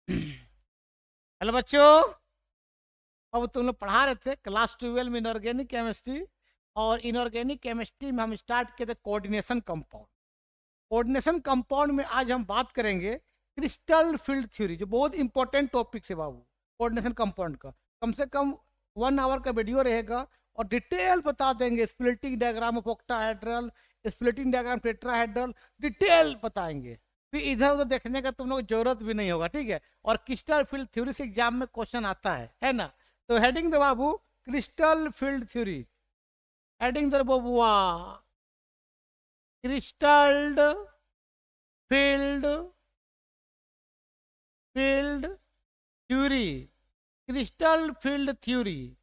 Hello बच्चों। अब तुम लोग पढ़ा रहे थे क्लास 12 में इनऑर्गेनिक केमिस्ट्री, और इनऑर्गेनिक केमिस्ट्री में हम स्टार्ट किए थे कोऑर्डिनेशन कंपाउंड। कोऑर्डिनेशन कंपाउंड में आज हम बात करेंगे क्रिस्टल फील्ड थ्योरी, जो बहुत इंपॉर्टेंट टॉपिक है बाबू। कोऑर्डिनेशन कंपाउंड का कम से कम 1 आवर का वीडियो रहेगा, और डिटेल बता देंगे splitting diagram of octahedral, splitting diagram tetrahedral, detail बताएंगे। फिर इधर उधर देखने का तुम लोग जरूरत भी नहीं होगा, ठीक है। और क्रिस्टल फील्ड थ्योरी से एग्जाम में क्वेश्चन आता है ना। तो हेडिंग दो बाबू, क्रिस्टल फील्ड थ्योरी। हेडिंग दो बबुआ, crystal field field theory. Crystal field theory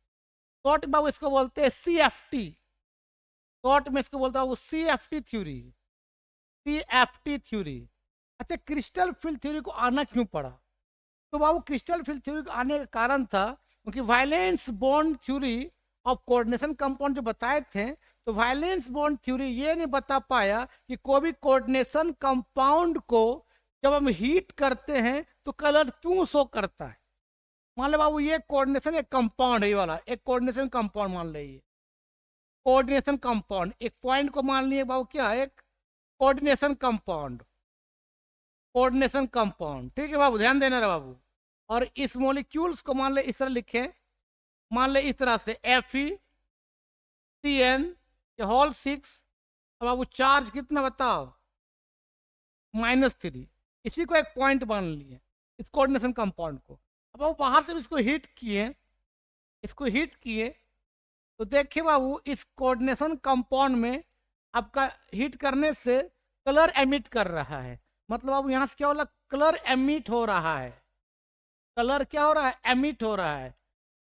short बाबू इसको बोलते हैं CFT। शॉर्ट में इसको बोलता हूँ CFT थ्योरी, CFT थ्योरी। अच्छा, क्रिस्टल फील्ड थ्योरी को आना क्यों पड़ा? तो बाबू क्रिस्टल फील्ड थ्योरी का आने का कारण था क्योंकि violence bond theory of coordination compound जो बताए थे, तो वायलेंस बॉन्ड थ्योरी ये नहीं बता पाया कि कोई भी कोऑर्डिनेशन कंपाउंड को जब हम हीट करते हैं तो कलर क्यों शो करता है। मान लो बाबू ये कोऑर्डिनेशन एक कंपाउंड है, ये वाला एक कोऑर्डिनेशन कंपाउंड मान लीजिए। कोऑर्डिनेशन कंपाउंड एक पॉइंट को मान लिए बाबू क्या है, एक कोऑर्डिनेशन कंपाउंड। कोऑर्डिनेशन कंपाउंड, ठीक है बाबू, ध्यान देना रहा बाबू। और इस मॉलिक्यूल्स को मान ले इस तरह लिखें, मान ले इस तरह से FeCN होल 6। और बाबू चार्ज कितना बताओ, -3। इसी को एक पॉइंट मान लिए इस कोऑर्डिनेशन कंपाउंड को। अब बाबू बाहर से भी इसको हीट किए, इसको हीट किए, तो देखिए बाबू इस कोऑर्डिनेशन कंपाउंड में आपका हीट करने से कलर एमिट कर रहा है। मतलब अब यहाँ से क्या हो रहा, कलर एमिट हो रहा है। कलर क्या हो रहा है, एमिट हो रहा है।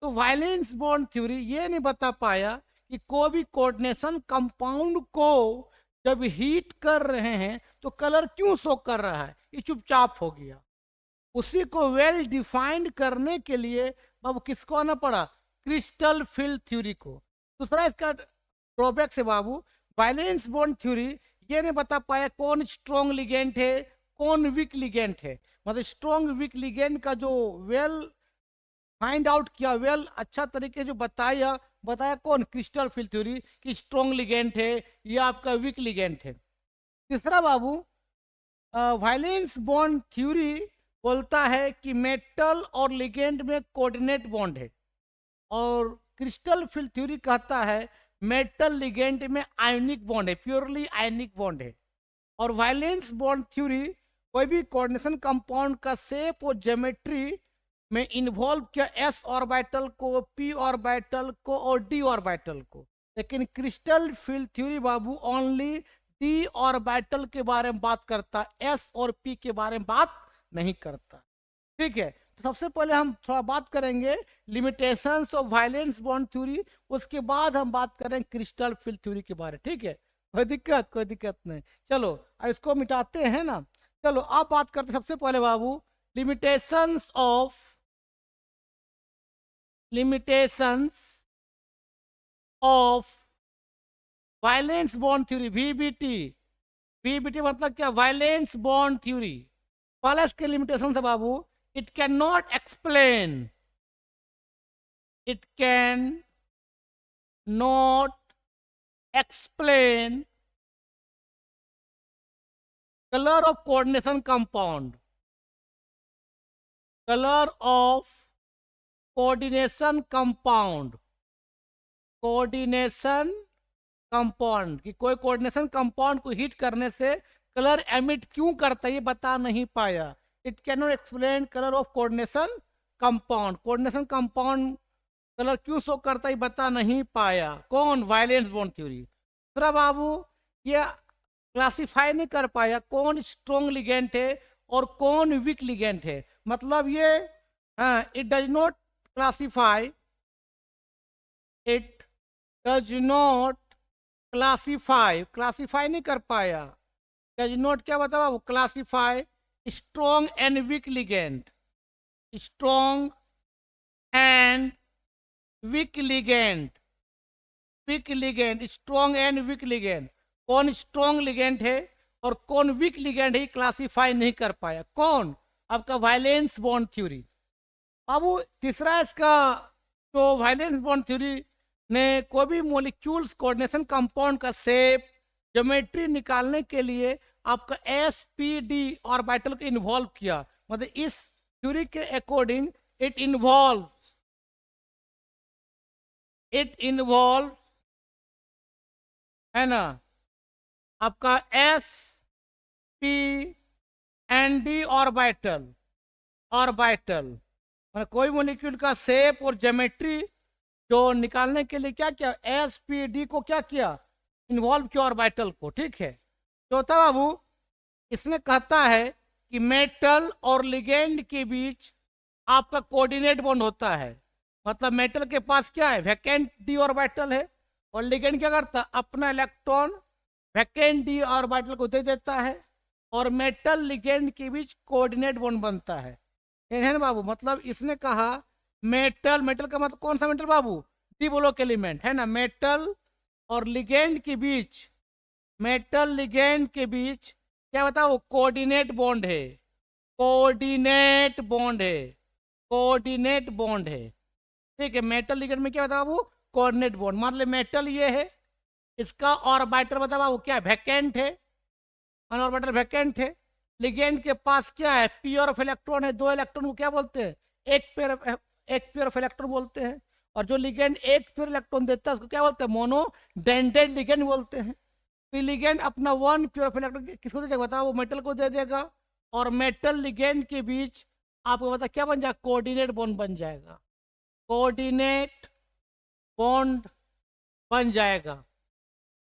तो वायलेंस बॉन्ड थ्योरी ये नहीं बता पाया कि कोई भी कोऑर्डिनेशन कंपाउंड को जब हीट कर रहे हैं तो कलर क्यों शो कर रहा है, ये चुपचाप हो गया। उसी को वेल डिफाइंड करने के लिए बाबू किसको आना पड़ा, क्रिस्टल फील्ड थ्योरी को। दूसरा इसका ड्रॉबैक से बाबू, वायलेंस बॉन्ड थ्योरी ये नहीं बता पाया कौन स्ट्रॉन्ग लिगेंड है, कौन वीक लिगेंड है। मतलब स्ट्रॉन्ग वीक लिगेंड का जो वेल फाइंड आउट किया, वेल अच्छा तरीके जो बताया, बताया कौन, क्रिस्टल फील्ड थ्योरी कि स्ट्रॉन्ग लिगेंड है या आपका वीक लिगेंड है। तीसरा बाबू, वायलेंस बॉन्ड थ्योरी बोलता है कि मेटल और लिगेंड में कोऑर्डिनेट बॉन्ड है, और क्रिस्टल फील्ड थ्योरी कहता है मेटल लिगेंड में आयनिक बॉन्ड है, प्योरली आयनिक बॉन्ड है। और वायलेंस बॉन्ड थ्योरी कोई भी कोऑर्डिनेशन कंपाउंड का शेप और ज्योमेट्री में इन्वॉल्व किया S ऑर्बिटल को, P ऑर्बिटल को और D ऑर्बिटल को। लेकिन क्रिस्टल फील्ड थ्योरी बाबू ओनली D ऑर्बिटल के बारे में बात करता, S और P के बारे में बात नहीं करता, ठीक है। तो सबसे पहले हम थोड़ा बात करेंगे limitations of valence bond theory, उसके बाद हम बात करेंगे क्रिस्टल फील्ड थ्योरी के बारे, ठीक है। कोई दिक्कत नहीं। चलो अब इसको मिटाते हैं ना। चलो अब बात करते हैं सबसे पहले बाबू limitations of valence bond theory, VBT मतलब क्या, वायलेंस बॉन्ड थ्योरी। पहला इसके लिमिटेशन है बाबू, it can not explain, it can not explain color of coordination compound, color of coordination compound, coordination compound कि कोई कोऑर्डिनेशन कंपाउंड को हीट करने से कलर एमिट क्यों करता है ये बता नहीं पाया। It can not explain colour of coordination compound, coordination compound colour क्यों शो करता है ये बता नहीं पाया। कौन, वायलेंस बॉन्ड थ्योरी। दूसरा बाबू, ये क्लासिफाई नहीं कर पाया कौन स्ट्रॉन्ग लिगेंड है और कौन वीक लिगेंड है। मतलब ये it does not classify, it does not classify नहीं कर पाया। डज नॉट क्या बताओ, वो classify strong and week ligand, strong and week ligand, strong and week ligand. कौन स्ट्रॉन्ग लिगेंड है और कौन वीक लिगेंड है क्लासिफाई नहीं कर पाया। कौन, आपका वायलेंस बॉन्ड थ्योरी। बाबू तीसरा इसका जो वायलेंस बॉन्ड थ्योरी ने कोई भी मोलिक्यूल्स कोऑर्डिनेशन कंपाउंड का शेप ज्योमेट्री निकालने के लिए आपका एसपीडी ऑर्बिटल को इन्वॉल्व किया। मतलब इस थ्योरी के अकॉर्डिंग इट इन्वॉल्व है ना आपका s p and d orbital मतलब कोई मॉलिक्यूल का शेप और ज्योमेट्री जो निकालने के लिए क्या किया, एस पी डी को क्या किया, इन्वॉल्व किया ऑर्बिटल को। ठीक है। चौथा बाबू इसने कहता है कि मेटल और लिगेंड के बीच आपका कोऑर्डिनेट बॉन्ड होता है। मतलब मेटल के पास क्या है, वैकेंट डी ऑर्बिटल है, और लिगेंड क्या करता है, अपना इलेक्ट्रॉन वैकेंट डी ऑर्बिटल को दे देता है, और मेटल लिगेंड के बीच कोऑर्डिनेट बॉन्ड बनता है ना बाबू। मतलब इसने कहा मेटल का मतलब कौन सा मेटल बाबू, डी ब्लॉक एलिमेंट है ना। मेटल और लिगेंड के बीच क्या बताओ, कोऑर्डिनेट बॉन्ड है। ठीक है। मेटल लिगेंड में क्या बताओ बाबू, कोऑर्डिनेट बॉन्ड। मान लो मेटल ये है, इसका ऑर्बिटल बताओ बाबू क्या, वैकेंट है, अनऑर्बिटल वैकेंट है। लिगेंड के पास क्या है, पेयर ऑफ इलेक्ट्रॉन है, 2 इलेक्ट्रॉन को क्या बोलते हैं, एक पेयर ऑफ इलेक्ट्रॉन बोलते हैं। और जो लिगेंड एक पेयर इलेक्ट्रॉन देता है उसको क्या बोलते हैं, मोनो डेंटेड लिगेंड बोलते हैं। तो लिगेंड अपना 1 पेयर ऑफ इलेक्ट्रॉन किसको दे देगा बताओ, वो मेटल को दे देगा, और मेटल लिगेंड के बीच आपको पता क्या बन जाएगा, कोऑर्डिनेट बॉन्ड बन जाएगा, कोऑर्डिनेट बॉन्ड बन जाएगा।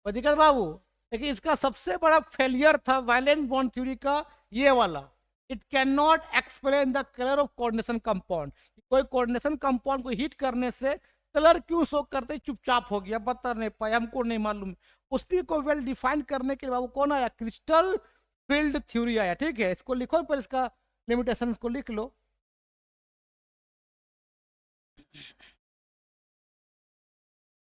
कोई दिक्कत बाबू। लेकिन इसका सबसे बड़ा फेलियर था वैलेंस बॉन्ड थ्योरी का ये वाला, it can not explain the colour of coordination compound. कोई कोऑर्डिनेशन कंपाउंड को हीट करने से कलर क्यों शो करते, चुपचाप हो गया, बता नहीं पाया, हमको नहीं मालूम। उसी को वेल डिफाइन करने के लिए बाबू कौन आया, क्रिस्टल फील्ड थ्योरी आया। ठीक है। इसको लिखो, पर इसका लिमिटेशन को लिख लो।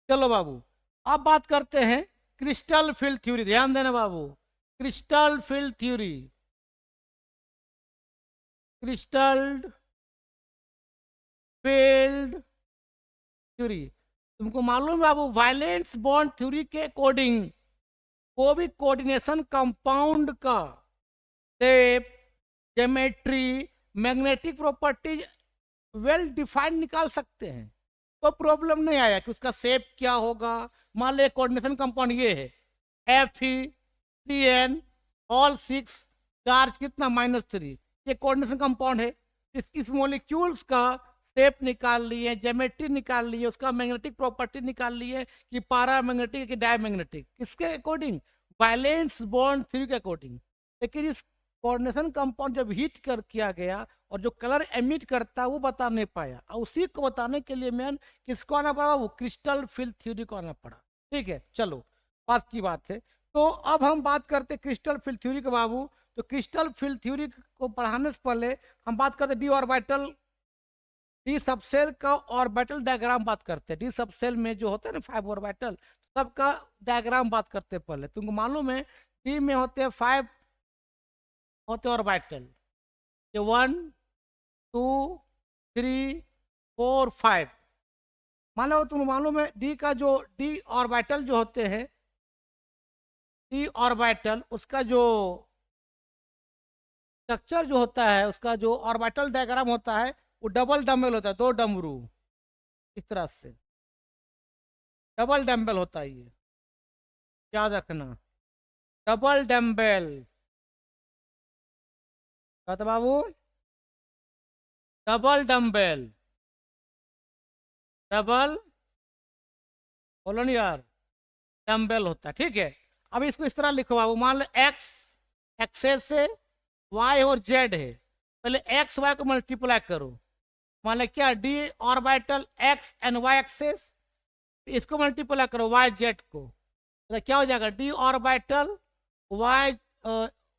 चलो बाबू अब बात करते हैं क्रिस्टल फील्ड थ्योरी। ध्यान देना बाबू, crystal field theory, crystal field theory. तुमको मालूम है बाबू, वायलेंस बॉन्ड थ्योरी के अकॉर्डिंग वो भी कोऑर्डिनेशन कंपाउंड का shape, geometry, magnetic properties well defined निकाल सकते हैं। तो प्रॉब्लम नहीं आया कि उसका शेप क्या होगा। मान लो कोऑर्डिनेशन कंपाउंड ये है, FeCN ऑल 6 चार्ज कितना -3, ये कोऑर्डिनेशन कंपाउंड है। इस मॉलिक्यूल्स का शेप निकाल लिए, ज्योमेट्री निकाल लिए, उसका मैग्नेटिक प्रॉपर्टी निकाल लिए कि पैरामैग्नेटिक कि डायमैग्नेटिक, किसके अकॉर्डिंग, वैलेंस बॉन्ड थ्योरी के अकॉर्डिंग। लेकिन इस कोऑर्डिनेशन कंपाउंड जब हीट कर किया गया और जो कलर एमिट करता है वो बता नहीं पाया, और उसी को बताने के लिए मैंने किसको आना पड़ा, वो क्रिस्टल फील्ड थ्योरी को आना पड़ा। ठीक है। चलो पास की बात है। तो अब हम बात करते क्रिस्टल फील्ड थ्योरी के बाबू। तो क्रिस्टल फील्ड थ्योरी को पढ़ाने से पहले हम बात करते डी ऑर्बिटल, डी सबसेल का ऑर्बिटल डायग्राम बात करते हैं। डी सबसेल में जो होता है ना 5 ऑर्बिटल, सबका डायग्राम बात करते हैं पहले। तुमको मालूम है डी में होते हैं 5 होते ऑर्बिटल, 1 2 3 4 5। मान लो तुम मालूम है डी का जो डी ऑर्बिटल जो होते हैं, डी ऑर्बिटल उसका जो स्ट्रक्चर जो होता है, उसका जो ऑर्बिटल डायग्राम होता है वो डबल डम्बल होता है, 2 डमरू इस तरह से डबल डम्बल होता है, ये याद रखना, डबल डम्बल। क्या था बाबू, डबल डम्बल, डबल बोलो नहीं यार, डम्बल होता है। ठीक है। अब इसको इस तरह लिखो बाबू, मान लो एक्स एक्सेस से वाई और जेड है, पहले एक्स वाई को मल्टीप्लाई करो। मान लो क्या, d orbital x and y axes, इसको मल्टीप्लाई करो वाई जेड को, तो क्या हो जाएगा, d orbital y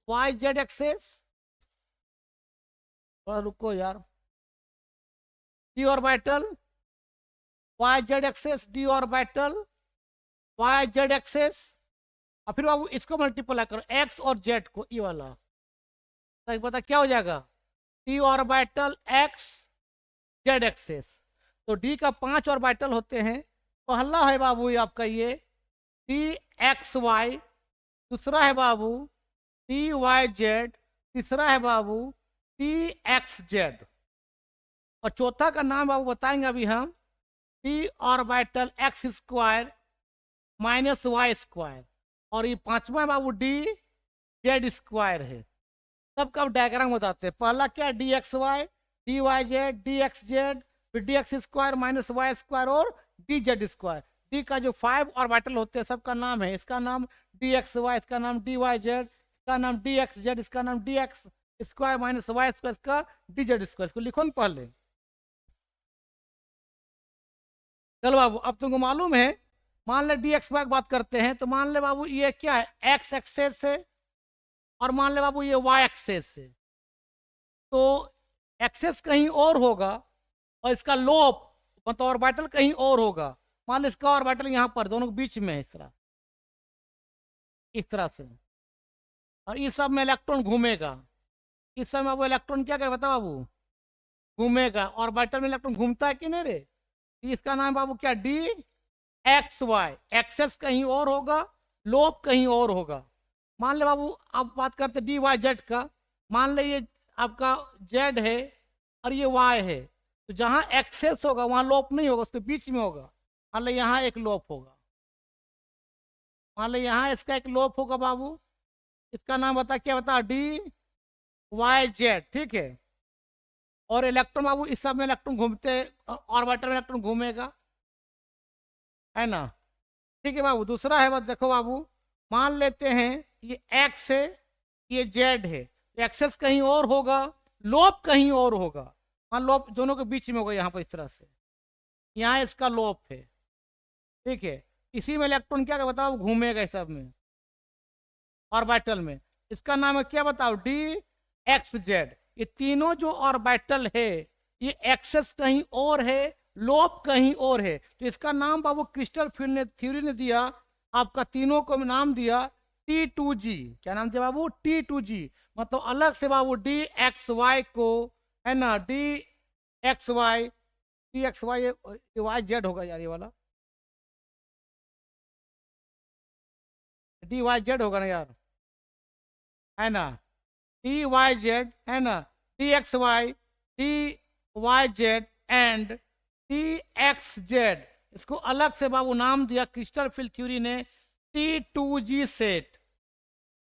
y z axes. थोड़ा रुको यार, d orbital y z axes, d orbital y z axes, और फिर बाबू इसको मल्टीप्लाई करो एक्स और जेड को, ये वाला, तो पता क्या हो जाएगा, d orbital x z axes. तो डी का 5 ऑर्बिटल होते हैं। पहला है बाबू ये आपका ये डी एक्स वाई, दूसरा है बाबू डी वाई जेड, तीसरा है बाबू डी एक्स जेड, और चौथा का नाम बाबू बताएंगे अभी हम, d orbital x square minus Y square, और ये पांचवा है बाबू डी जेड स्क्वायर है। सबका डायग्राम बताते हैं। पहला क्या, D x Y Z, D x Z, फिर D x square minus Y square और डी जेड स्क्वायर। डी का जो 5 ऑर्बिटल होते हैं सबका नाम है, इसका नाम डी एक्स वाई, इसका नाम डी वाई जेड, इसका नाम डी एक्स जेड, इसका नाम d x square minus Y square, इसका डी जेड स्क्वायर। इसको लिखो ना पहले। चलो बाबू, अब तुमको मालूम है, मान ले डी एक्स वाई की बात करते हैं, तो मान ले बाबू ये क्या है, एक्स एक्सेस है, और मान ले बाबू ये वाई एक्सेस है। तो एक्सेस कहीं और होगा और इसका लोप मतलब ऑर्बिटल कहीं और होगा। मान लो इसका ऑर्बिटल यहाँ पर दोनों के बीच में है, इस तरह से, और इस सब में इलेक्ट्रॉन घूमेगा। इस समय बाबू इलेक्ट्रॉन क्या करे बता बाबू, घूमेगा। ऑर्बिटल में इलेक्ट्रॉन घूमता है कि नहीं रे? इसका नाम बाबू क्या, डी एक्स वाई। एक्सेस कहीं और होगा, लोप कहीं और होगा। मान ले बाबू अब बात करते डी वाई जेड का। मान ले ये आपका जेड है और ये वाई है, तो जहां एक्सेस होगा वहां लोप नहीं होगा, उसके बीच में होगा। मान लो यहाँ एक लोप होगा, मान लो यहाँ इसका एक लोप होगा बाबू, इसका नाम बता क्या बता, डी वाई जेड, ठीक है। और इलेक्ट्रॉन बाबू इस सब में इलेक्ट्रॉन घूमते, ऑर्बिटल में इलेक्ट्रॉन घूमेगा, है ना? ठीक है बाबू। दूसरा है, बस देखो बाबू, मान लेते हैं ये एक्स है, ये जेड है, एक्सेस कहीं और होगा, लोप कहीं और होगा। मान लोप दोनों के बीच में होगा, यहाँ पर इस तरह से, यहाँ इसका लोप है, ठीक है। इसी में इलेक्ट्रॉन क्या बताओ घूमेगा इस सब में, ऑर्बिटल में। इसका नाम है क्या बताओ, डी एक्स जेड। ये तीनों जो ऑर्बिटल है ये एक्सेस कहीं और है, लोप कहीं और है। तो इसका नाम बाबू क्रिस्टल फील्ड ने थ्योरी ने दिया, आपका तीनों को नाम दिया T2G। क्या नाम दिया बाबू, T2G। मतलब अलग से बाबू डी एक्स वाई को, है ना, d x y y z होगा यार, ये वाला डी वाई जेड होगा ना यार, है ना, डी वाई जेड, है ना, d x Y z and d x z. इसको अलग से बाबू नाम दिया क्रिस्टल फील्ड थ्योरी ने T2G सेट।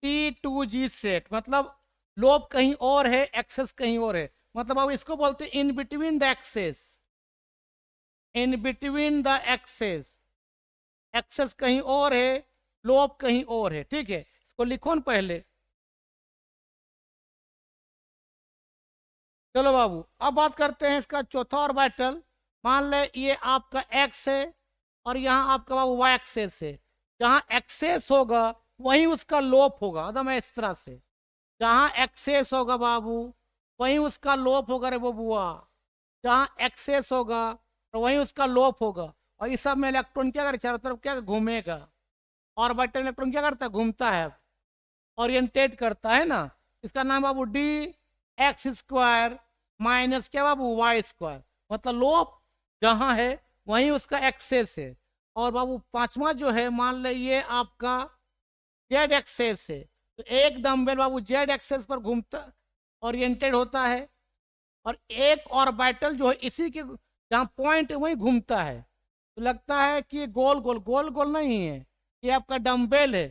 T2G सेट मतलब लोब कहीं और है, एक्सेस कहीं और है। मतलब अब इसको बोलते हैं in between the axes, in between the axes. Axes कहीं और है, लोब कहीं और है, ठीक है। इसको लिखो न पहले। चलो बाबू, अब बात करते हैं इसका चौथा ऑर्बिटल। मान ले ये आपका एक्स है और यहाँ आपका बाबू वाई एक्सेस है। जहाँ एक्सेस होगा वहीं उसका लोप होगा, एकदम इस तरह से। जहाँ एक्सेस होगा बाबू वहीं उसका लोप होगा रे बबुआ। जहाँ एक्सेस होगा तो वहीं उसका लोप होगा। और इस सब में इलेक्ट्रॉन क्या करे, चारों तरफ क्या घूमेगा। ऑर्बिटल इलेक्ट्रॉन क्या करता है, घूमता है, ओरिएंटेट करता है ना। इसका नाम बाबू डी एक्स स्क्वायर माइनस क्या बाबू वाई स्क्वायर। मतलब लोप जहाँ है वहीं उसका एक्सेस है। और बाबू पांचवा जो है, मान ले ये आपका जेड एक्सेस है, तो एक डंबल बाबू जेड एक्सेस पर घूमता ओरिएंटेड होता है, और एक ऑर्बिटल जो है इसी के जहाँ पॉइंट है वहीं घूमता है। तो लगता है कि ये गोल गोल, गोल गोल नहीं है, ये आपका डंबल है।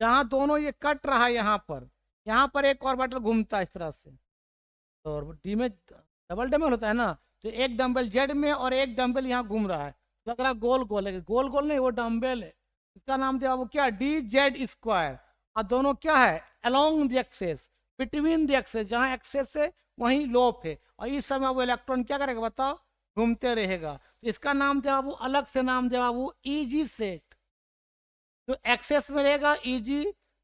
जहाँ दोनों ये कट रहा है यहाँ पर एक ऑर्बिटल घूमता है इस तरह से। तो डी में डबल डंबल होता है ना, तो एक डंबल जेड में और एक डंबल यहाँ घूम रहा है, लग रहा गोल गोल है, गोल गोल नहीं, वो डंबल है। इसका नाम दिया वो क्या, डी जेड स्क्वायर। और दोनों क्या है, along the axes, between the axes. जहाँ एक्सेस है वहीं लोप है। और इस समय वो इलेक्ट्रॉन क्या करेगा बताओ, घूमते रहेगा। तो इसका नाम दिया बाबू, अलग से नाम दिया बाबू ईजी सेट। जो एक्सेस में रहेगा ईजी,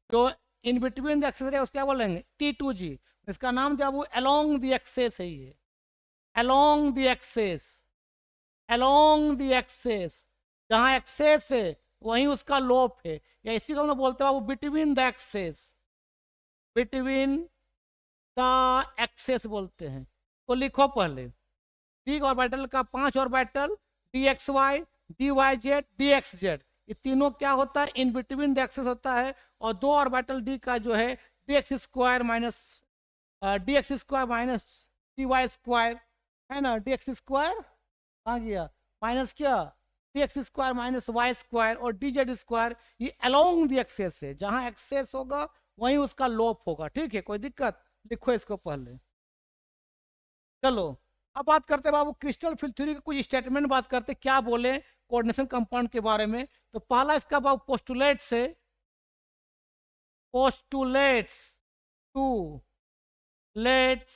जो इन बिटवीन द एक्सेस रहेगा उसको क्या बोलेंगे, T2G। इसका नाम दिया बाबू अलोंग द एक्सेस है ये, along the axes, along the axes. जहाँ एक्सेस है वहीं उसका लोप है, या इसी को हम लोग बोलते हैं बाबू between the axes, between the axes बोलते हैं। तो लिखो पहले डी ऑर्बिटल का 5 orbital D x Y, D Y Z, D x Z, ये तीनों क्या होता है, इन बिटवीन द एक्सेस होता है। और 2 ऑर्बिटल डी का जो है d x square minus d y square है ना, डी एक्स स्क्वायर कहाँ गया, माइनस क्या D x square minus Y square, और डी जेड स्क्वायर ये अलोंग द एक्सेस है, जहां एक्सेस होगा वहीं उसका लोप होगा। ठीक है, कोई दिक्कत, लिखो इसको पहले। चलो अब बात करते हैं बाबू क्रिस्टल फील्ड थ्योरी के कुछ स्टेटमेंट बात करते क्या बोले कोऑर्डिनेशन कंपाउंड के बारे में। तो पहला इसका बाबू पोस्टुलेट्स है, postulates to lets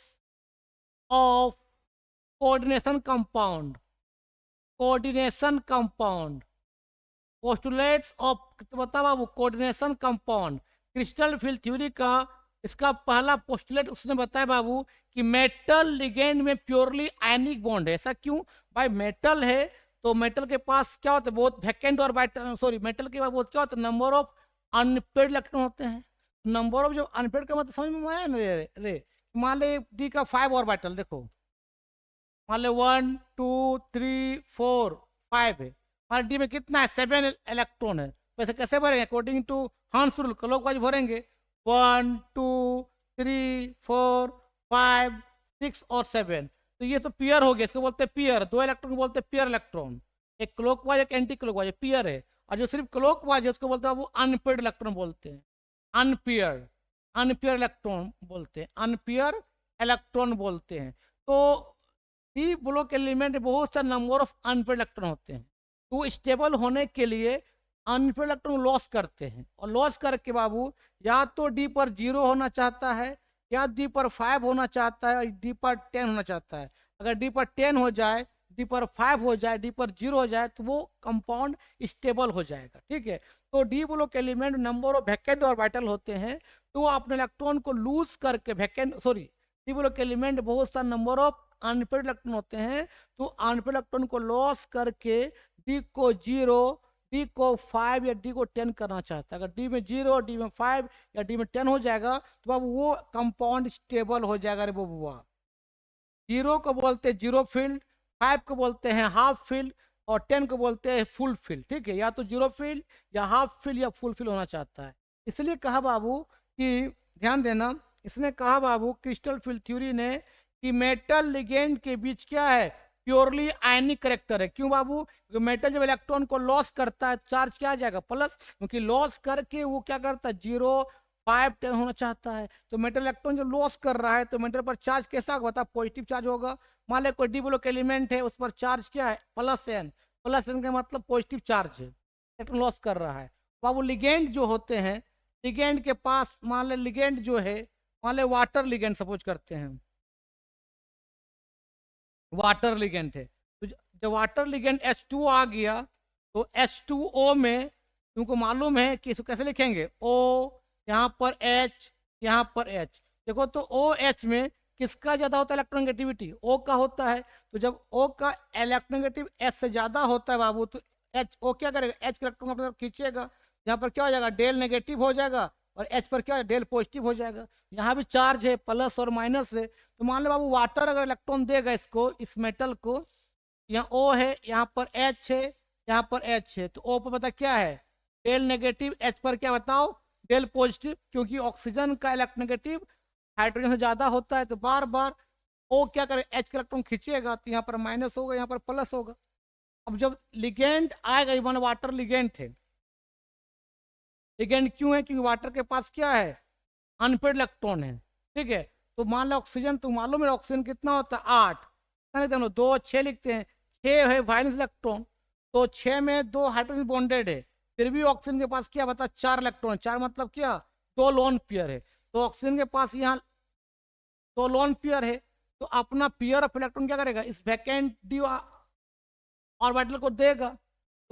of coordination compound, coordination compound, postulates of, तो बता बाबू coordination compound crystal field theory का इसका पहला पोस्टुलेट उसने बताया बाबू कि मेटल लिगेंड में प्योरली आयनिक बॉन्ड है। ऐसा क्यों भाई, मेटल है तो मेटल के पास क्या होता है, बहुत वैकेंट ऑर्बिटल, सॉरी मेटल के पास बहुत क्या होता है, नंबर ऑफ अनपेड इलेक्ट्रॉन होते हैं। नंबर ऑफ जो अनपेड का मतलब समझ में आया ना रे, मान ले डी का 5 ऑर्बिटल, देखो मान ले 1 2 3 4 5 है, मान डी में कितना है 7 इलेक्ट्रॉन है। वैसे कैसे भरेंगे, according to horns rule clockwise भरेंगे, 1 2 3 4 5 6 और 7। तो ये तो पियर हो गया, इसको बोलते हैं पियर, 2 इलेक्ट्रॉन को बोलते हैं पियर इलेक्ट्रॉन, एक क्लॉकवाइज एक एंटी क्लॉकवाइज, पियर है। और जो सिर्फ क्लॉकवाइज है उसको बोलते हैं वो अनपेड इलेक्ट्रॉन बोलते हैं, अनपियर, अनपियर इलेक्ट्रॉन बोलते हैं, अनपियर इलेक्ट्रॉन बोलते हैं। तो डी ब्लॉक एलिमेंट में बहुत सारे नंबर ऑफ अनपेड इलेक्ट्रॉन होते हैं, तो स्टेबल होने के लिए अनपेड इलेक्ट्रॉन लॉस करते हैं, और लॉस करके बाबू या तो डी पर 0 होना चाहता है, या डी पर 5 होना चाहता है, डी पर 10 होना चाहता है। अगर डी पर 10 हो जाए, डी पर 5 हो जाए, डी पर 0 हो जाए, तो वो कंपाउंड स्टेबल हो जाएगा। ठीक है, तो D block element number of vacant orbital होते हैं, तो वो अपने इलेक्ट्रॉन को लूज करके vacant, sorry D block element बहुत सा नंबर ऑफ अनपेड इलेक्ट्रॉन होते हैं, तो अनपेड इलेक्ट्रॉन को लॉस करके डी को 0, डी को 5 या डी को 10 करना चाहता है। अगर डी में 0, डी में 5 या डी में 10 हो जाएगा तो अब वो कंपाउंड स्टेबल हो जाएगा रे बबुआ। 0 को बोलते हैं जीरो फील्ड, 5 को बोलते हैं हाफ फील्ड, और 10 को बोलते हैं फुल फील्ड। ठीक है, या तो जीरो फील्ड या हाफ फील्ड या फुल फील्ड होना चाहता है। इसलिए कहा बाबू कि ध्यान देना, इसने कहा बाबू क्रिस्टल फील्ड थ्योरी ने कि मेटल लिगेंड के बीच क्या है, प्योरली आयनिक करेक्टर है। क्यों बाबू, क्योंकि मेटल जब इलेक्ट्रॉन को लॉस करता है चार्ज क्या आ जाएगा, प्लस, क्योंकि लॉस करके वो क्या करता है 0 5 10 होना चाहता है। तो मेटल इलेक्ट्रॉन जब लॉस कर रहा है तो मेटल पर चार्ज कैसा होगा, पॉजिटिव चार्ज होगा। मान लो कोई डी ब्लॉक एलिमेंट है, उस पर चार्ज क्या है +n, +n का मतलब पॉजिटिव चार्ज है, इलेक्ट्रॉन लॉस कर रहा है। बाबू लिगेंड जो होते हैं, लिगेंड के पास मान ले लिगेंड जो है, मान ले वाटर लिगेंड सपोज करते हैं, वाटर लिगेंड है, तो जब वाटर लिगेंड H2O आ गया तो H2O में तुमको मालूम है कि इसको कैसे लिखेंगे, O यहाँ पर H, यहाँ पर H। देखो तो OH में किसका ज्यादा होता है इलेक्ट्रोनेगेटिविटी, O का होता है। तो जब O का इलेक्ट्रोनेगेटिव H से ज्यादा होता है बाबू, तो O क्या करेगा, H के इलेक्ट्रॉन अपनी तरफ खींचेगा, यहाँ पर क्या हो जाएगा डेल नेगेटिव हो जाएगा, और H पर क्या है डेल पॉजिटिव हो जाएगा। यहाँ भी चार्ज है, प्लस और माइनस है। तो मान लो बाबू वाटर अगर इलेक्ट्रॉन देगा इसको, इस मेटल को, यहाँ O है, यहाँ पर H है, यहाँ पर H है, तो O पर पता क्या है डेल नेगेटिव, H पर क्या बताओ डेल पॉजिटिव, क्योंकि ऑक्सीजन का इलेक्ट्रोनेगेटिव हाइड्रोजन से ज्यादा होता है, तो बार बार O क्या करे H का इलेक्ट्रॉन खींचेगा, तो यहाँ पर माइनस होगा, यहाँ पर प्लस होगा। अब जब लिगेंड आएगा, इवन वाटर लिगेंड है, लिगेंड क्यों है, क्योंकि वाटर के पास क्या है अनपेड इलेक्ट्रॉन है। ठीक है, तो मान लो ऑक्सीजन, तो मालूम है ऑक्सीजन कितना होता है 8, हम लोग 2 6 लिखते हैं, 6 है वाइलेंस इलेक्ट्रॉन, तो 6 में 2 हाइड्रोजन बॉन्डेड है, फिर भी ऑक्सीजन के पास क्या बता 4 इलेक्ट्रॉन, 4 मतलब क्या 2 लोन पेयर है। तो ऑक्सीजन के पास यहाँ 2 लोन पेयर है, तो अपना पेयर ऑफ इलेक्ट्रॉन क्या करेगा, इस वैकेंट डी ऑर्बिटल को देगा,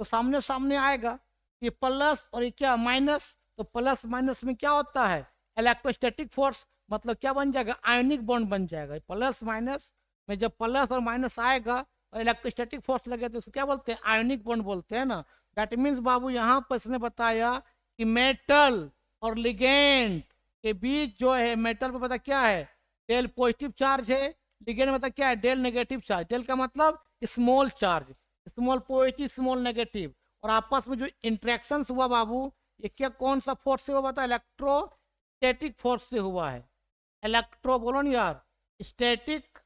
तो सामने सामने आएगा, ये प्लस और ये क्या माइनस, तो प्लस माइनस में क्या होता है इलेक्ट्रोस्टैटिक फोर्स, मतलब क्या बन जाएगा आयनिक बॉन्ड बन जाएगा। प्लस माइनस में जब प्लस और माइनस आएगा और इलेक्ट्रोस्टैटिक फोर्स लगे तो उसको क्या बोलते हैं आयनिक बॉन्ड बोलते हैं ना। दैट मीन्स बाबू यहाँ पर इसने बताया कि मेटल और लिगेंड के बीच जो है, मेटल पे पता क्या है डेल पॉजिटिव चार्ज है, लिगेंड मतलब क्या है, डेल नेगेटिव चार्ज। डेल का मतलब small charge, small positive small negative, और आपस में जो इंट्रैक्शन हुआ बाबू, ये क्या कौन सा फोर्स से हुआ था, इलेक्ट्रोस्टैटिक फोर्स से हुआ है। इलेक्ट्रो बोलो ना यार, स्टैटिक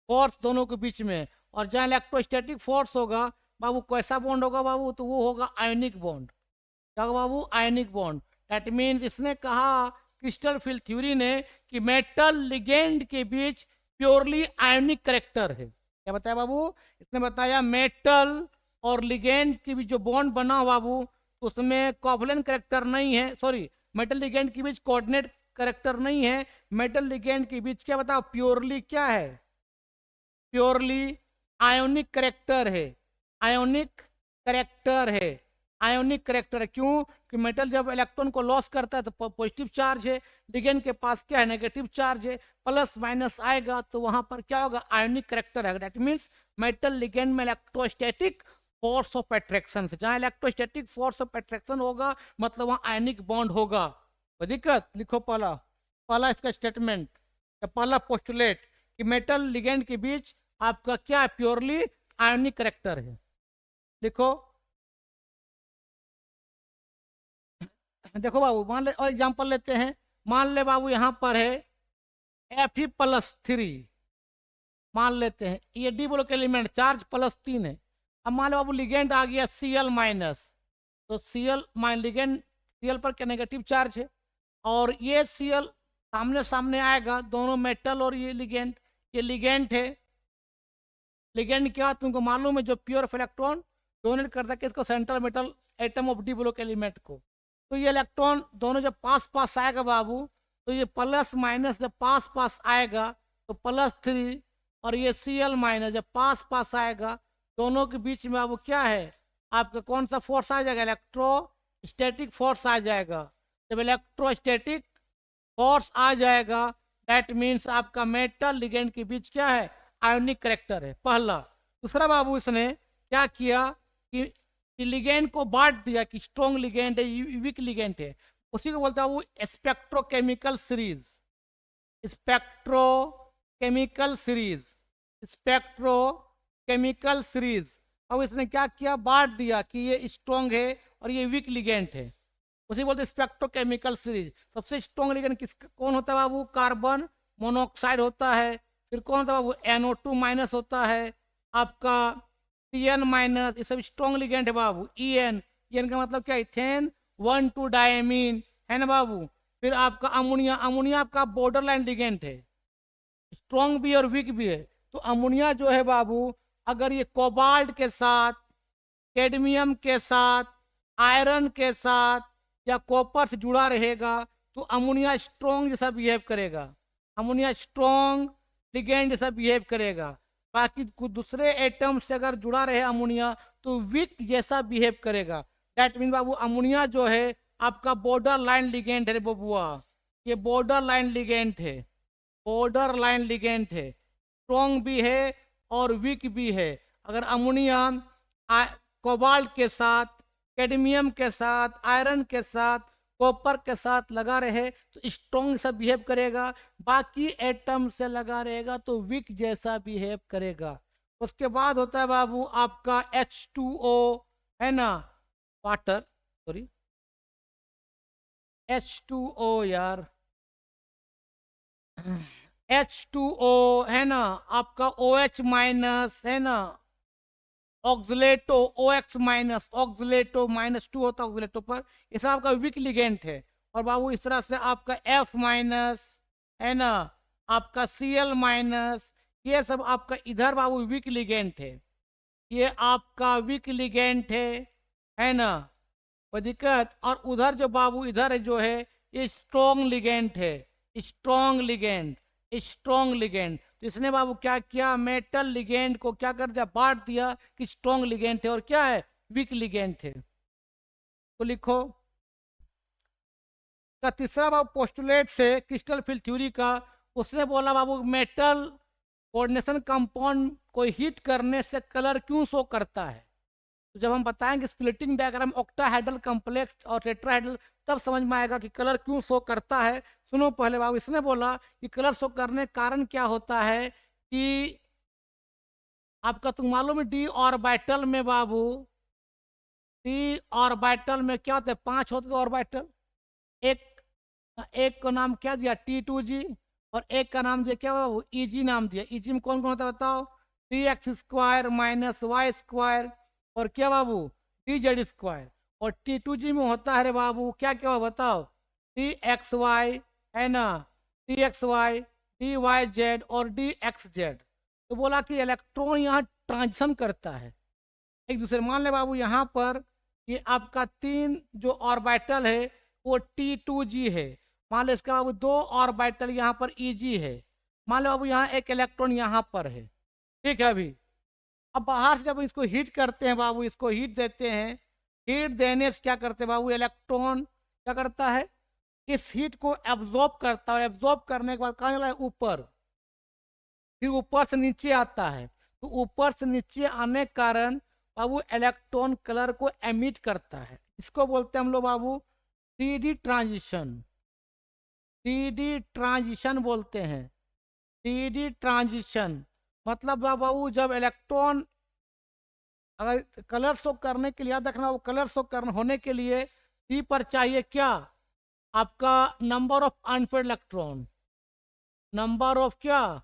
फोर्स दोनों के बीच में। और जहाँ इलेक्ट्रोस्टैटिक फोर्स होगा बाबू, कैसा बॉन्ड होगा बाबू, तो वो होगा आयनिक बॉन्ड। क्या होगा बाबू, आयनिक बॉन्ड। दैट मीन्स इसने कहा क्रिस्टल फील्ड थ्योरी ने कि मेटल लिगेंड के बीच प्योरली आयनिक करेक्टर है। क्या बताया बाबू, इसने बताया मेटल और लिगेंड के बीच जो बॉन्ड बना बाबू, तो उसमें कोवलेंट करेक्टर नहीं है, सॉरी मेटल लिगेंड के बीच कोऑर्डिनेट करेक्टर नहीं है। मेटल लिगेंड के बीच क्या बताओ, प्योरली क्या है, प्योरली आयोनिक करेक्टर है, आयोनिक करेक्टर है, आयोनिक करेक्टर है। क्यों कि मेटल जब इलेक्ट्रॉन को लॉस करता है तो पॉजिटिव चार्ज है, लिगेंड के पास क्या है, नेगेटिव चार्ज है, प्लस माइनस आएगा तो वहां पर क्या होगा, आयोनिक करेक्टर है। दैट मीन्स मेटल लिगेंड में इलेक्ट्रोस्टैटिक फोर्स ऑफ अट्रैक्शन से, जहां इलेक्ट्रोस्टैटिक फोर्स ऑफ अट्रैक्शन होगा मतलब वहां आयनिक बॉन्ड होगा। कोई दिक्कत, लिखो पहला, पहला इसका स्टेटमेंट, पहला पोस्टुलेट कि मेटल लिगेंड के बीच आपका क्या है, प्योरली आयनिक करेक्टर है। लिखो, देखो बाबू मान ले, और एग्जांपल लेते हैं, मान ले बाबू यहां पर है Fe+3, मान लेते हैं ये डी ब्लॉक एलिमेंट चार्ज +3 है। अब मान लो बाबू लिगेंड आ गया Cl-, तो Cl माइन लिगेंड, Cl पर क्या नेगेटिव चार्ज है, और ये Cl सामने सामने आएगा, दोनों मेटल और ये लिगेंड है। लिगेंड क्या तुमको मालूम है, जो प्योर इलेक्ट्रॉन डोनेट करता है किसको, central metal atom of D block element को। तो ये इलेक्ट्रॉन दोनों जब पास पास आएगा बाबू, तो ये प्लस माइनस जब पास पास आएगा तो +3, और ये Cl- जब पास पास आएगा, दोनों के बीच में बाबू क्या है, आपका कौन सा फोर्स आ जाएगा, इलेक्ट्रोस्टैटिक फोर्स आ जाएगा। जब इलेक्ट्रोस्टैटिक फोर्स आ जाएगा दैट मीन्स आपका मेटल लिगेंड के बीच क्या है, आयोनिक करेक्टर है, पहला। दूसरा बाबू इसने क्या किया कि लिगेंड को बांट दिया कि स्ट्रॉन्ग लिगेंड है, वीक लिगेंड है, उसी को बोलता है वो spectrochemical series, spectrochemical series, spectrochemical series. अब इसने क्या किया, बांट दिया कि ये स्ट्रॉन्ग है और ये वीक लिगेंड है, उसी बोलते हैं स्पेक्ट्रोकेमिकल सीरीज। सबसे स्ट्रॉन्ग लिगेंड कौन होता है बाबू, कार्बन मोनोऑक्साइड होता है। फिर कौन होता है बाबू, NO2- होता है, आपका Cn-, ये सब स्ट्रॉन्ग लिगेंड है बाबू। En का मतलब क्या, इथेन 1,2 डायमीन है ना बाबू। फिर आपका अमोनिया, अमोनिया आपका बॉर्डर लाइन लिगेंड है, स्ट्रॉन्ग भी और वीक भी है। तो अमोनिया जो है बाबू, अगर ये कोबाल्ट के साथ, कैडमियम के साथ, आयरन के साथ या कॉपर से जुड़ा रहेगा तो अमोनिया स्ट्रॉन्ग जैसा बिहेव करेगा, अमोनिया स्ट्रॉन्ग लिगेंड जैसा बिहेव करेगा। बाकी कुछ दूसरे एटम से अगर जुड़ा रहे अमोनिया तो वीक जैसा बिहेव करेगा। दैट मीन बाबू अमोनिया जो है आपका बॉर्डर लाइन लिगेंड है बबुआ, ये बॉर्डर लाइन लिगेंड है, बॉर्डर लाइन लिगेंड है, स्ट्रॉन्ग भी है और वीक भी है। अगर अमोनिया कोबाल्ट के साथ, कैडमियम के साथ, आयरन के साथ, कॉपर के साथ लगा रहे तो स्ट्रॉन्ग सा बिहेव करेगा, बाकी एटम से लगा रहेगा तो वीक जैसा बिहेव करेगा। उसके बाद होता है बाबू आपका H2O, है ना, वाटर, सॉरी H2O यार, H2O है ना, आपका OH- है ना, ऑक्सलेटो OX-, ऑक्सलेटो -2 होता है ऑक्सलेटो पर, ये सब आपका वीक लिगेंड है। और बाबू इस तरह से आपका F-, है ना, आपका Cl-, ये सब आपका इधर बाबू वीक लिगेंड है, ये आपका वीक लिगेंड है ना, कोई दिक्कत। और उधर जो बाबू इधर जो है ये स्ट्रॉन्ग लिगेंड है, स्ट्रॉन्ग लिगेंड, स्ट्रॉन्ग लिगेंड। तो इसने बाबू क्या किया, मेटल लिगेंड को क्या कर दिया, बांट दिया कि स्ट्रॉन्ग लिगेंड है और क्या है, वीक लिगेंड है। तो लिखो का तीसरा बाबू पोस्टुलेट से क्रिस्टल फील्ड थ्योरी का, उसने बोला बाबू मेटल कोऑर्डिनेशन कंपाउंड को हीट करने से कलर क्यों शो करता है। तो जब हम बताएंगे स्प्लिटिंग डायग्राम ऑक्टाहेड्रल कॉम्प्लेक्स और टेट्राहेड्रल, तब समझ में आएगा कि कलर क्यों शो करता है। सुनो पहले बाबू, इसने बोला कि कलर शो करने का कारण क्या होता है कि आपका तुम मालूम है डी ऑर्बिटल में बाबू, डी ऑर्बिटल में क्या होते हैं, 5 होते हैं ऑर्बिटल। एक एक का नाम क्या दिया, T2G, और एक का नाम दिया क्या बाबू, EG नाम दिया। EG में कौन कौन होता है बताओ, T(x² - y², और क्या बाबू, DZ²। और T2G में होता है रे बाबू क्या क्या हो बताओ, DXY है ना, DXY, DYZ और DXZ। तो बोला कि इलेक्ट्रॉन यहाँ ट्रांजिशन करता है एक दूसरे। मान ले बाबू यहाँ पर ये आपका 3 जो ऑर्बिटल है वो T2G है। मान लो इसका बाबू 2 ऑर्बिटल यहाँ पर EG है। मान लो बाबू यहाँ एक इलेक्ट्रॉन यहाँ पर है, ठीक है। अभी अब बाहर से जब इसको हीट करते हैं बाबू, इसको हीट देते हैं, हीट देने से क्या करते हैं बाबू, इलेक्ट्रॉन क्या करता है, इस हीट को एब्जॉर्ब करता है। एब्जॉर्ब करने के बाद कहाँ चला है, ऊपर, फिर ऊपर से नीचे आता है। तो ऊपर से नीचे आने के कारण बाबू इलेक्ट्रॉन कलर को एमिट करता है। इसको बोलते हैं हम लोग बाबू 3D ट्रांजिशन, 3D ट्रांजिशन बोलते हैं। 3D ट्रांजिशन मतलब बाबू जब इलेक्ट्रॉन, अगर कलर शो करने के लिए याद रखना, वो कलर शो करने होने के लिए टी पर चाहिए क्या, आपका number of unpaired electron, number of क्या,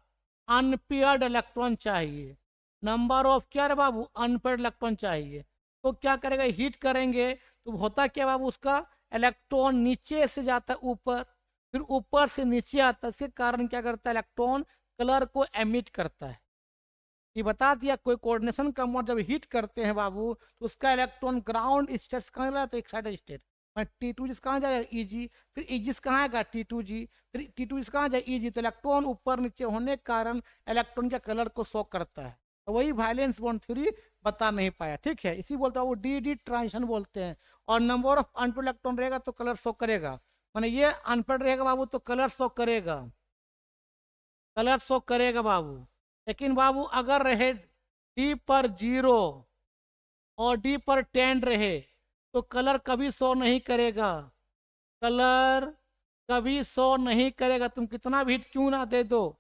अनपेयर्ड इलेक्ट्रॉन चाहिए। नंबर ऑफ क्या रे बाबू, अनपेयर्ड इलेक्ट्रॉन चाहिए। तो क्या करेगा, हीट करेंगे तो होता क्या बाबू, उसका इलेक्ट्रॉन नीचे से जाता है ऊपर, फिर ऊपर से नीचे आता है। इसके कारण क्या करता है, इलेक्ट्रॉन कलर को एमिट करता है। ये बता दिया। कोई कोऑर्डिनेशन कंपाउंड जब हीट करते हैं बाबू तो उसका इलेक्ट्रॉन ग्राउंड स्टेट कहाँ जाता है, एक्साइटेड स्टेट में। T2G कहाँ जाएगा, EG, फिर EG कहाँ आएगा, T2G, फिर T2G कहाँ जाएगा, EG। तो इलेक्ट्रॉन ऊपर नीचे होने के कारण इलेक्ट्रॉन के कलर को शो करता है। तो वही वैलेंस बॉन्ड थ्योरी बता नहीं पाया, ठीक है। इसी बोलता है वो DD ट्रांजिशन बोलते हैं। और नंबर ऑफ अनपेयर्ड इलेक्ट्रॉन रहेगा तो कलर शो करेगा, माने ये अनपेयर्ड रहेगा बाबू तो कलर शो करेगा, कलर शो करेगा बाबू। लेकिन बाबू अगर रहे डी पर 0 और डी पर 10 रहे तो कलर कभी शो नहीं करेगा, कलर कभी शो नहीं करेगा। तुम कितना भी हिट क्यों ना दे दो,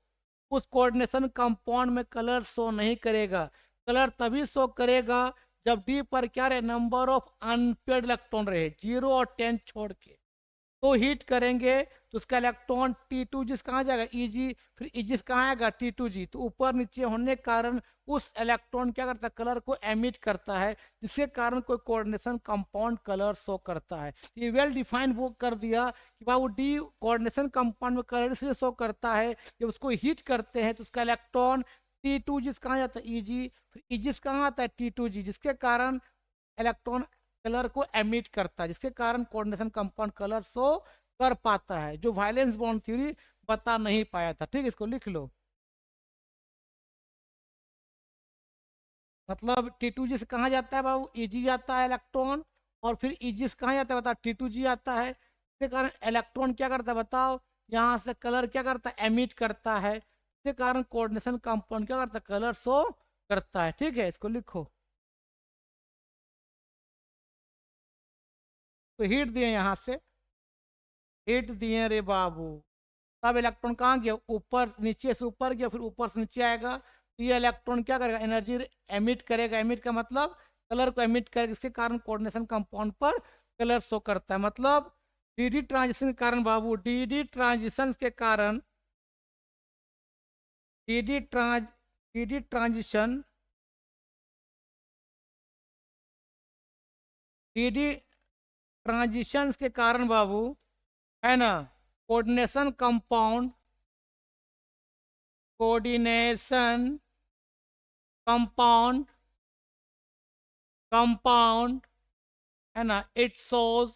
उस कोऑर्डिनेशन कंपाउंड में कलर शो नहीं करेगा। कलर तभी शो करेगा जब डी पर क्या रहे, नंबर ऑफ अनपेयर्ड इलेक्ट्रॉन रहे, 0 और 10 छोड़ के। तो हीट करेंगे तो उसका इलेक्ट्रॉन T2G कहाँ जाएगा, EG, फिर EG कहाँ आएगा, T2G। तो ऊपर नीचे होने के कारण उस इलेक्ट्रॉन क्या करता है, कलर को एमिट करता है, जिसके कारण कोई कोऑर्डिनेशन कंपाउंड कलर शो करता है। ये वेल डिफाइंड वो कर दिया कि बाबू डी कोऑर्डिनेशन कंपाउंड में कलर इसलिए शो करता है, जब उसको हीट करते हैं तो उसका इलेक्ट्रॉन T2G कहाँ जाता है, EG, फिर EG कहाँ आता है, T2G, जिसके कारण इलेक्ट्रॉन कलर को एमिट करता है, जिसके कारण कोऑर्डिनेशन कंपाउंड कलर शो कर पाता है, जो वायलेंस बॉन्ड थ्योरी बता नहीं पाया था, ठीक। इसको लिख लो। मतलब T2G से कहाँ जाता है बाबू, EG जाता है इलेक्ट्रॉन, और फिर EG से कहाँ जाता है बताओ, T2G आता है। इसके कारण इलेक्ट्रॉन क्या करता है बताओ, यहाँ से कलर क्या करता है, एमिट करता है। इसके कारण कोऑर्डिनेशन कंपाउंड क्या करता है, कलर शो करता है, ठीक है। इसको लिखो। तो हीट दिए यहाँ से, हीट दिए रे बाबू, तब इलेक्ट्रॉन कहाँ गया, ऊपर, नीचे से ऊपर गया, फिर ऊपर से नीचे आएगा। तो ये इलेक्ट्रॉन क्या करेगा, एनर्जी एमिट करेगा। एमिट का मतलब कलर को एमिट करेगा, इसके कारण कोऑर्डिनेशन कंपाउंड पर कलर शो करता है। मतलब DD ट्रांजिशन के कारण बाबू, DD ट्रांजिशन के कारण, DD ट्रांज DD transition, DD transition के कारण बाबू है ना, coordination compound, coordination compound, compound है ना, इट शोज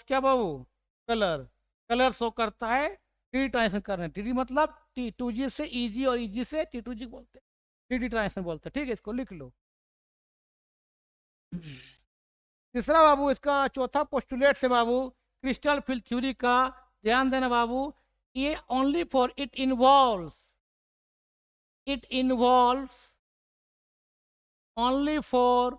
क्या बाबू, कलर, कलर शो करता है। डी ट्रांजिशन करने, डी मतलब T2G से EG और EG से T2G बोलते हैं, DD ट्रांजिशन बोलते हैं, ठीक है। इसको लिख लो। तीसरा बाबू, इसका चौथा पोस्टुलेट से बाबू, क्रिस्टल फिल्ड थ्योरी का ध्यान देना बाबू, ये only for it involves, it involves only for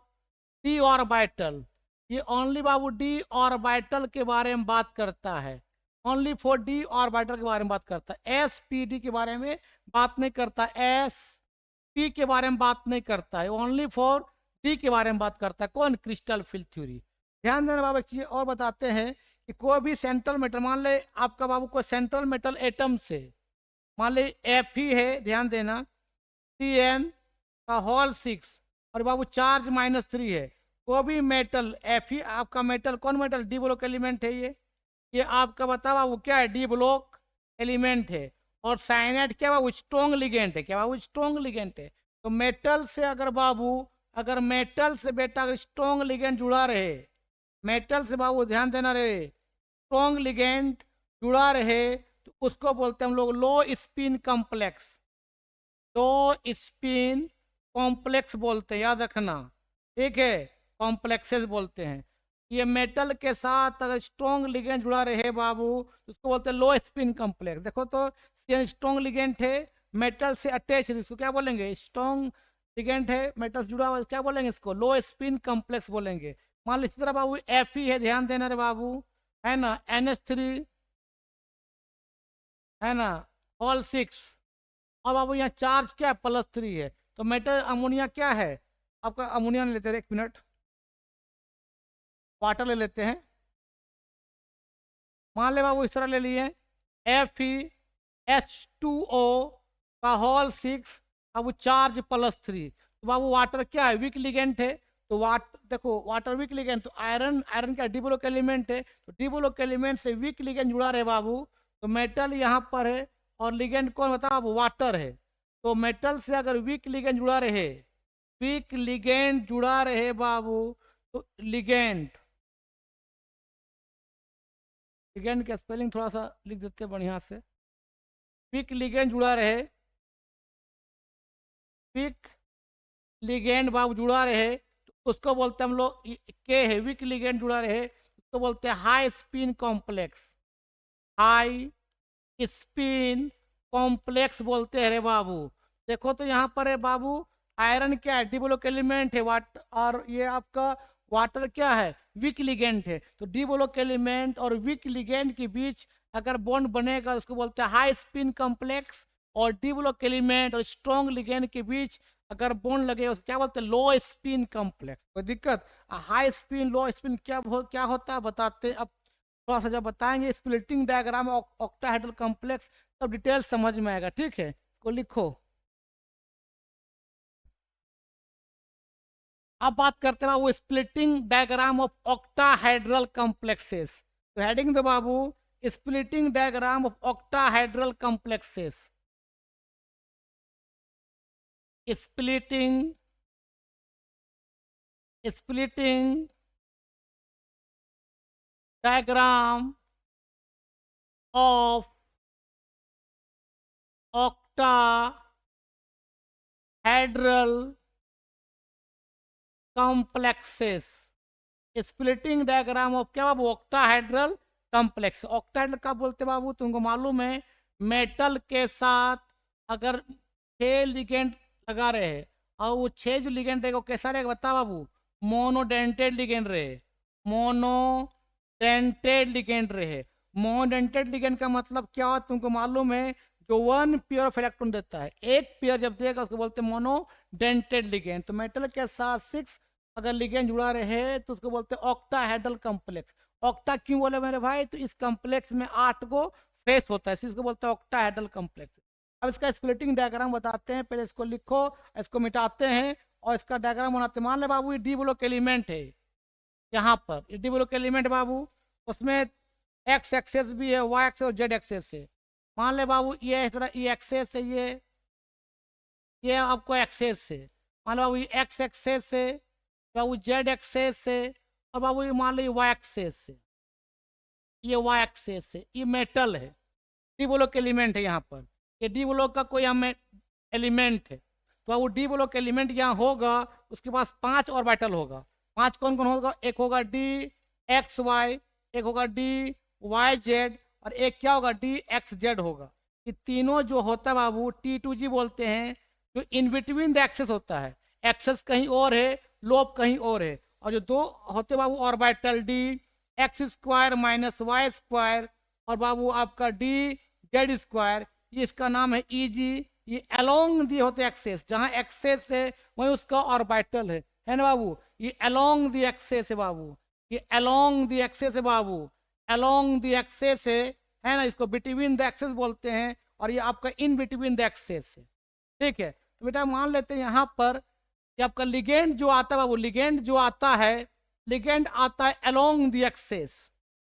D orbital. ये ओनली बाबू डी ऑर्बिटल के बारे में बात करता है, ओनली फॉर डी ऑर्बिटल के बारे में बात करता है, एस पी डी के बारे में बात नहीं करता, एस पी के बारे में बात नहीं करता है, ओनली फॉर डी के बारे में बात करता है। कौन? Crystal field theory. ध्यान देना बाबू, एक चीज और बताते हैं कि कोई भी सेंट्रल मेटल, मान ले आपका बाबू कोई सेंट्रल मेटल एटम से, मान ले एफ ही है, ध्यान देना, सी एन का होल 6 और बाबू चार्ज -3 है। कोई भी मेटल एफ ही आपका मेटल, कौन मेटल? डी ब्लॉक एलिमेंट है ये आपका बताओ बाबू क्या है? डी ब्लॉक एलिमेंट है। और साइनाइड क्या बाबू? स्ट्रॉन्ग लिगेंड है। क्या बाबू? स्ट्रॉन्ग लिगेंड है। तो मेटल से अगर बाबू, अगर मेटल से बेटा अगर स्ट्रॉन्ग लिगेंड जुड़ा रहे, मेटल से बाबू ध्यान देना रहे, स्ट्रॉन्ग लिगेंड जुड़ा रहे, तो उसको बोलते हैं हम लोग लो स्पिन कॉम्प्लेक्स, लो स्पिन कॉम्प्लेक्स बोलते हैं, याद रखना, ठीक है, कॉम्प्लेक्सेस बोलते हैं। ये मेटल के साथ अगर स्ट्रॉन्ग लिगेंड जुड़ा रहे बाबू, तो उसको बोलते हैं लो स्पिन कॉम्प्लेक्स। देखो तो स्ट्रॉन्ग लिगेंड है, मेटल से अटैच है, इसको क्या बोलेंगे? स्ट्रॉन्ग लिगेंड है, मेटल से जुड़ा हुआ, क्या बोलेंगे इसको? लो स्पिन कॉम्प्लेक्स बोलेंगे। मान लो इसी तरह बाबू एफ ही है, ध्यान देना रे बाबू, है ना, NH3 है ना, ऑल 6, और बाबू यहाँ चार्ज क्या है? +3 है। तो मेटल अमोनिया क्या है आपका? अमोनिया ले लेते हैं, एक मिनट, वाटर ले लेते हैं। मान ले बाबू इस तरह ले लिए, FeH2O का होल 6, अब चार्ज +3। तो बाबू वाटर क्या है? वीक लिगेंड है। तो देखो वाटर वीक लिगेंड, तो आयरन, आयरन क्या? डी ब्लॉक एलिमेंट है। तो डी ब्लॉक एलिमेंट से वीक लिगेंड जुड़ा रहे बाबू, तो मेटल यहाँ पर है, और लिगेंड कौन बताओ बाबू? वाटर है। तो मेटल से अगर वीक लिगेंड जुड़ा रहे, वीक लिगेंड जुड़ा रहे बाबू, तो लिगेंड, लिगेंड का स्पेलिंग थोड़ा सा लिख देते हैं बढ़िया से, वीक लिगेंड जुड़ा रहे, वीक लिगेंड बाबू जुड़ा रहे, तो उसको बोलते हैं हम लोग, के है, वीक लिगेंड जुड़ा रहे, उसको बोलते हैं high spin complex, high spin complex बोलते हैं रे बाबू। देखो तो यहाँ पर है बाबू, आयरन क्या है? डी ब्लॉक एलिमेंट है, और ये आपका वाटर क्या है? वीक लिगेंड है। तो डी ब्लॉक एलिमेंट और वीक लिगेंड के बीच अगर बॉन्ड बनेगा, उसको बोलते हैं हाई स्पिन कॉम्प्लेक्स। और डी ब्लॉक एलिमेंट और स्ट्रॉन्ग लिगेंड के बीच अगर बॉन्ड लगे, उसको क्या बोलते हैं? लो स्पिन कॉम्प्लेक्स। कोई दिक्कत? हाई स्पिन, लो स्पिन क्या होता है बताते हैं अब, थोड़ा सा जब बताएंगे स्प्लिटिंग डायग्राम ऑक्टाहेड्रल कॉम्प्लेक्स, तब डिटेल समझ में आएगा, ठीक है, इसको लिखो। अब बात करते हैं वो splitting diagram of octahedral complexes. तो हेडिंग दो बाबू, splitting diagram of octahedral complexes, splitting diagram of octahedral complexes. Splitting diagram of क्या बाबू? Octahedral complex. ऑक्टाहेड्रल का बोलते बाबू, तुमको मालूम है, मेटल के साथ अगर 6 लिगेंड लगा रहे हैं, और वो 6 जो लिगेंड रहेगा वो कैसा रहेगा बता बाबू? मोनोडेंटेड लिगेंड रहे, मोनोडेंटेड लिगेंड रहे। मोनोडेंटेड लिगेंड का मतलब क्या हो तुमको मालूम है? जो 1 पेयर ऑफ इलेक्ट्रॉन देता है, एक पेयर जब देगा उसको बोलते हैं मोनोडेंटेड लिगेंड। तो मेटल के साथ 6 अगर लिगेंड जुड़ा रहे तो उसको बोलते हैं ऑक्टाहेड्रल कॉम्प्लेक्स। ऑक्टा क्यों बोले मेरे भाई? तो इस कॉम्प्लेक्स में 8 को फेस होता है, इसको बोलते हैं ऑक्टाहेड्रल कॉम्प्लेक्स। अब इसका स्प्लिटिंग डायग्राम बताते हैं, पहले इसको लिखो, इसको मिटाते हैं और इसका डायग्राम बनाते हैं। मान ले बाबू ये डी ब्लॉक एलिमेंट है, यहाँ पर ये डी ब्लॉक एलिमेंट बाबू, उसमें एक्स एक्सेस भी है, वाई एक्सेस और जेड एक्सेस है। मान ले बाबू ये इस तरह ये एक्सेस है, ये आपको एक्सेस है। मान लो बाबू ये एक्स एक्सेस है, बाबू जेड एक्सेस है, और बाबू ये मान लो ये वाई एक्सेस है, ये वाई एक्सेस है, ये मेटल है, डी ब्लॉक एलिमेंट है यहाँ पर, ये डी ब्लॉक का कोई हमें एलिमेंट है। तो वो डी ब्लॉक एलिमेंट यहाँ होगा, उसके पास 5 ऑर्बिटल होगा। 5 कौन कौन होगा? एक होगा डी एक्स वाई, एक होगा डी वाई जेड, और एक क्या होगा? डी एक्स जेड होगा। ये तीनों जो होता है बाबू T2G बोलते हैं, जो इन बिटवीन द एक्सेस होता है। एक्सेस कहीं और है, लोब कहीं और है। और जो दो होते बाबू orbital D x square minus Y square और बाबू आपका डी जेड स्क्वायर, ये इसका नाम है ई जी। ये अलोंग दी होते एक्सेस, जहां एक्सेस है वही उसका ऑर्बिटल है ना बाबू। ये अलोंग दी एक्सेस है बाबू, ये अलोंग दी एक्सेस है बाबू, अलोंग दी एक्सेस है ना। इसको बिटवीन द एक्सेस बोलते हैं और ये आपका इन बिटवीन द एक्सेस है। ठीक है, तो बेटा मान लेते हैं यहाँ पर कि आपका लिगेंड जो आता है बाबू, लिगेंड जो आता है, लिगेंड आता है अलोंग द एक्सेस।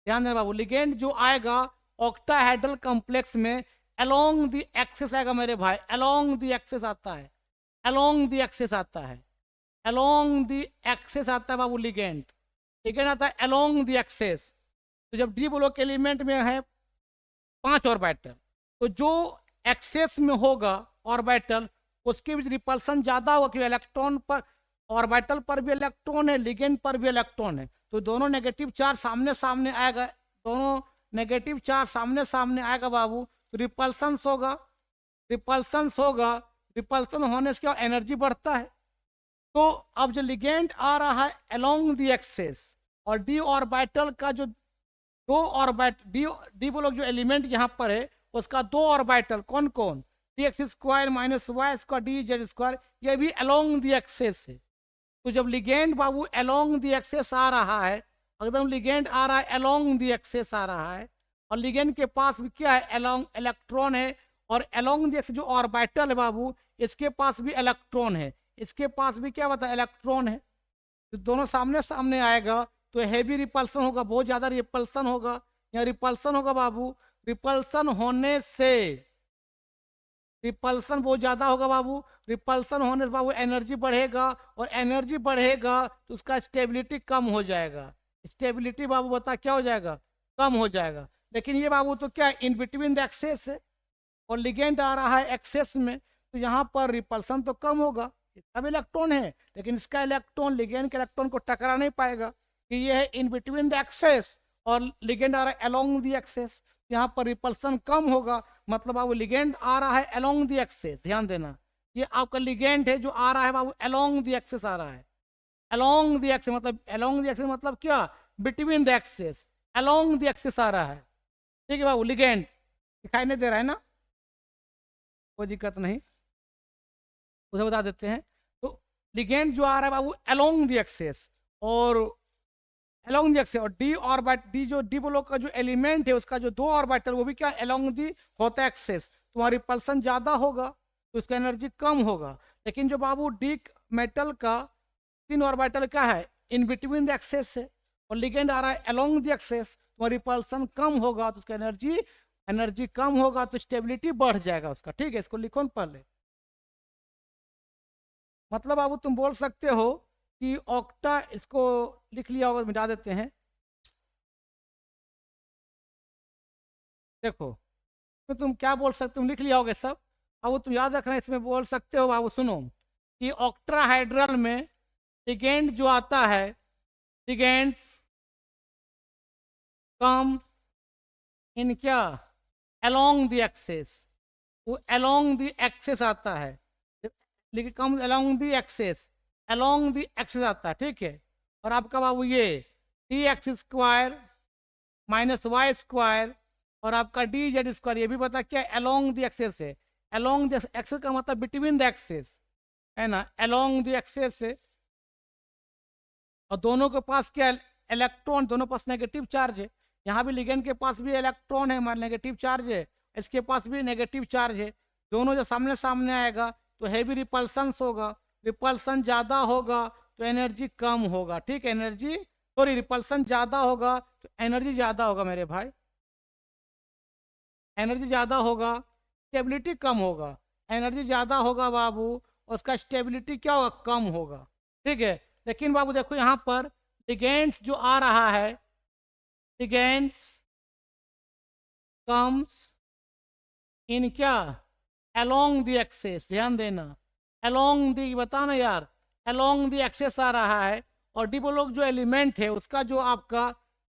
ध्यान देना बाबू, लिगेंड जो आएगा ऑक्टाहेड्रल कॉम्प्लेक्स में अलोंग द एक्सेस आएगा मेरे भाई, अलोंग द एक्सेस आता है, अलोंग द एक्सेस आता है, अलोंग द एक्सेस आता है बाबू लिगेंड। लिगेंड आता है अलोंग द एक्सेस। तो जब डी ब्लॉक एलिमेंट में है 5 ऑर्बिटल, तो जो एक्सेस में होगा ऑर्बिटल उसके बीच रिपल्सन ज्यादा होगा, क्योंकि इलेक्ट्रॉन पर, ऑर्बिटल पर भी इलेक्ट्रॉन है, लिगेंड पर भी इलेक्ट्रॉन है, तो दोनों नेगेटिव चार्ज सामने सामने आएगा, दोनों नेगेटिव चार्ज सामने सामने आएगा बाबू, तो रिपल्सन होगा, रिपल्सन होगा। रिपल्सन होने से क्या एनर्जी बढ़ता है। तो अब जो लिगेंड आ रहा है अलोंग द एक्सेस और डी ऑर्बिटल का जो दो ऑर्बिट डी ब्लॉक जो एलिमेंट यहाँ पर है उसका दो ऑर्बिटल कौन कौन, D x square minus Y square D Z square, ये भी अलोंग द एक्सेस है। तो जब लिगेंड बाबू अलोंग द एक्सेस आ रहा है, एकदम लिगेंड आ रहा है अलोंग द एक्सेस आ रहा है, और लिगेंड के पास भी क्या है, अलोंग इलेक्ट्रॉन है, और अलोंग द एक्सेस जो ऑर्बिटल है बाबू इसके पास भी इलेक्ट्रॉन है, इसके पास भी क्या बता इलेक्ट्रॉन है। तो दोनों सामने सामने आएगा तो हैवी रिपल्सन होगा, बहुत ज्यादा रिपल्सन होगा, या रिपल्सन होगा बाबू। रिपल्सन होने से, रिपल्सन बहुत ज्यादा होगा बाबू, रिपल्सन होने से बाबू एनर्जी बढ़ेगा, और एनर्जी बढ़ेगा तो उसका स्टेबिलिटी कम हो जाएगा, स्टेबिलिटी बाबू बता क्या हो जाएगा, कम हो जाएगा। लेकिन ये बाबू तो क्या इन बिटवीन द एक्सेस है और लिगेंड आ रहा है एक्सेस में, तो यहाँ पर रिपल्सन तो कम होगा, इसका भी इलेक्ट्रॉन है लेकिन इसका इलेक्ट्रॉन लिगेंड के इलेक्ट्रॉन को टकरा नहीं पाएगा, कि ये है इन बिटवीन द एक्सेस और लिगेंड आ रहा है अलोंग द एक्सेस, यहाँ पर रिपल्सन कम होगा, मतलब बाबू लिगेंड आ रहा है अलोंग द एक्सेस। ध्यान देना, ये आपका लिगेंड है जो आ रहा है बाबू अलोंग द एक्सेस आ रहा है, अलोंग द एक्सेस मतलब, अलोंग द एक्सेस मतलब क्या, between the axes, along the axes आ रहा है। ठीक है बाबू, लिगेंड दिखाई नहीं दे रहा है ना, कोई दिक्कत नहीं, उसे बता देते हैं। तो लिगेंड जो आ रहा है बाबू अलोंग द एक्सेस, और अलोंग द एक्सेस, और डी ऑर्बिट, डी जो डी ब्लॉक का जो एलिमेंट है उसका जो दो ऑर्बिटल वो भी क्या अलोंग द होता है एक्सेस, तो वहाँ रिपल्सन ज्यादा होगा तो उसका एनर्जी कम होगा। लेकिन जो बाबू डी मेटल का 3 ऑर्बिटल क्या है, इन बिटवीन द एक्सेस है, और लिगेंड आ रहा है अलोंग द एक्सेस, तो रिपल्सन कम होगा तो उसका एनर्जी कम होगा, तो स्टेबिलिटी बढ़ जाएगा उसका। ठीक है, इसको लिखो पहले। मतलब बाबू तुम बोल सकते हो कि ऑक्टा, इसको लिख लिया होगा, मिटा देते हैं। देखो तो तुम क्या बोल सकते हो, तुम लिख लिया होगा सब, अब तुम याद रखना, इसमें बोल सकते हो बाबू सुनो कि ऑक्ट्राहाइड्रल में लिगेंड जो आता है, लिगेंड्स कम इन क्या अलोंग द एक्सेस, वो अलोंग द एक्सेस आता है, लेकिन come along the axes, along the axes आता है। ठीक है, और आपका बाबू ये d x square minus Y square और आपका डी जेड स्क्वायर, ये भी बता क्या अलोंग द एक्सेस है, अलोंग द एक्सेस का मतलब बिटवीन द एक्सेस है ना, अलोंग द एक्सेस है, और दोनों के पास क्या इलेक्ट्रॉन, दोनों पास नेगेटिव चार्ज है, यहाँ भी लिगेंड के पास भी इलेक्ट्रॉन है हमारे, नेगेटिव चार्ज है, इसके पास भी नेगेटिव चार्ज है, दोनों जब सामने सामने आएगा तो हैवी रिपल्सन होगा, रिपल्सन ज्यादा होगा तो एनर्जी कम होगा। ठीक है, एनर्जी सॉरी रिपल्सन ज्यादा होगा तो एनर्जी ज्यादा होगा मेरे भाई, एनर्जी ज्यादा होगा, स्टेबिलिटी कम होगा, एनर्जी ज्यादा होगा बाबू, उसका स्टेबिलिटी क्या होगा, कम होगा। ठीक है, लेकिन बाबू देखो यहाँ पर लिगेंड्स जो आ रहा है, लिगेंड्स कम्स इन क्या अलोंग द एक्सेस, ध्यान देना अलोंग द, बताना यार अलोंग द एक्सेस आ रहा है, और डी ब्लॉक जो एलिमेंट है उसका जो आपका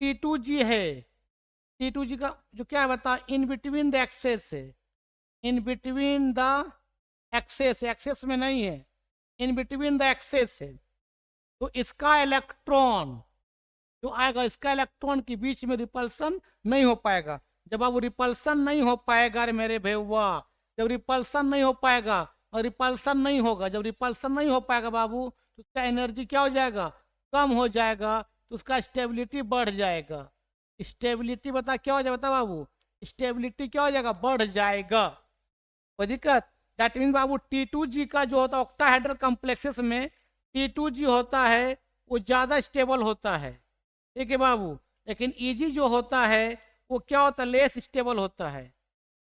T2G है, T2G का जो क्या है बता, इन बिटवीन द एक्सेस है, in between the axes, axes में नहीं है, इन बिटवीन द एक्सेस है, तो इसका इलेक्ट्रॉन जो आएगा, इसका इलेक्ट्रॉन के बीच में रिपल्सन नहीं हो पाएगा। जब अब रिपल्सन नहीं हो पाएगा रे मेरे भैया, जब रिपल्सन नहीं हो पाएगा और रिपल्सन नहीं होगा, जब रिपल्सन नहीं हो पाएगा बाबू, तो उसका एनर्जी क्या हो जाएगा, कम हो जाएगा, तो उसका स्टेबिलिटी बढ़ जाएगा। स्टेबिलिटी बता क्या हो जाएगा, बता बाबू, स्टेबिलिटी क्या हो जाएगा, बढ़ जाएगा। कोई दिक्कत? दैट मीन बाबू T2G का जो होता है ऑक्टाहेड्रल कॉम्प्लेक्सेस में T2G होता है वो ज्यादा स्टेबल होता है, ठीक है बाबू। लेकिन Eg जो होता है वो क्या होता है, लेस स्टेबल होता है,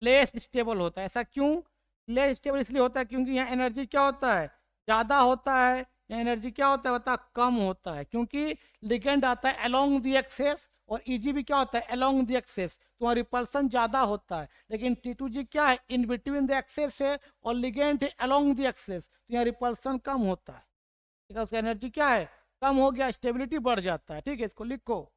लेस स्टेबल होता है। ऐसा क्यों लेस स्टेबल? इसलिए होता है क्योंकि यहाँ एनर्जी क्या होता है, ज्यादा होता है, यहाँ एनर्जी क्या होता है बता, कम होता है, क्योंकि लिगेंड आता है अलोंग द एक्सेस और Eg भी क्या होता है, अलोंग द एक्सेस, तो वहाँ रिपल्सन ज्यादा होता है। लेकिन T2G क्या है, इन बिटवीन द एक्सेस है और लिगेंड है अलोंग द एक्सेस, तो यहाँ रिपल्सन कम होता है, ठीक है, उसका एनर्जी क्या है, कम हो गया, स्टेबिलिटी बढ़ जाता है, ठीक है, इसको लिखो।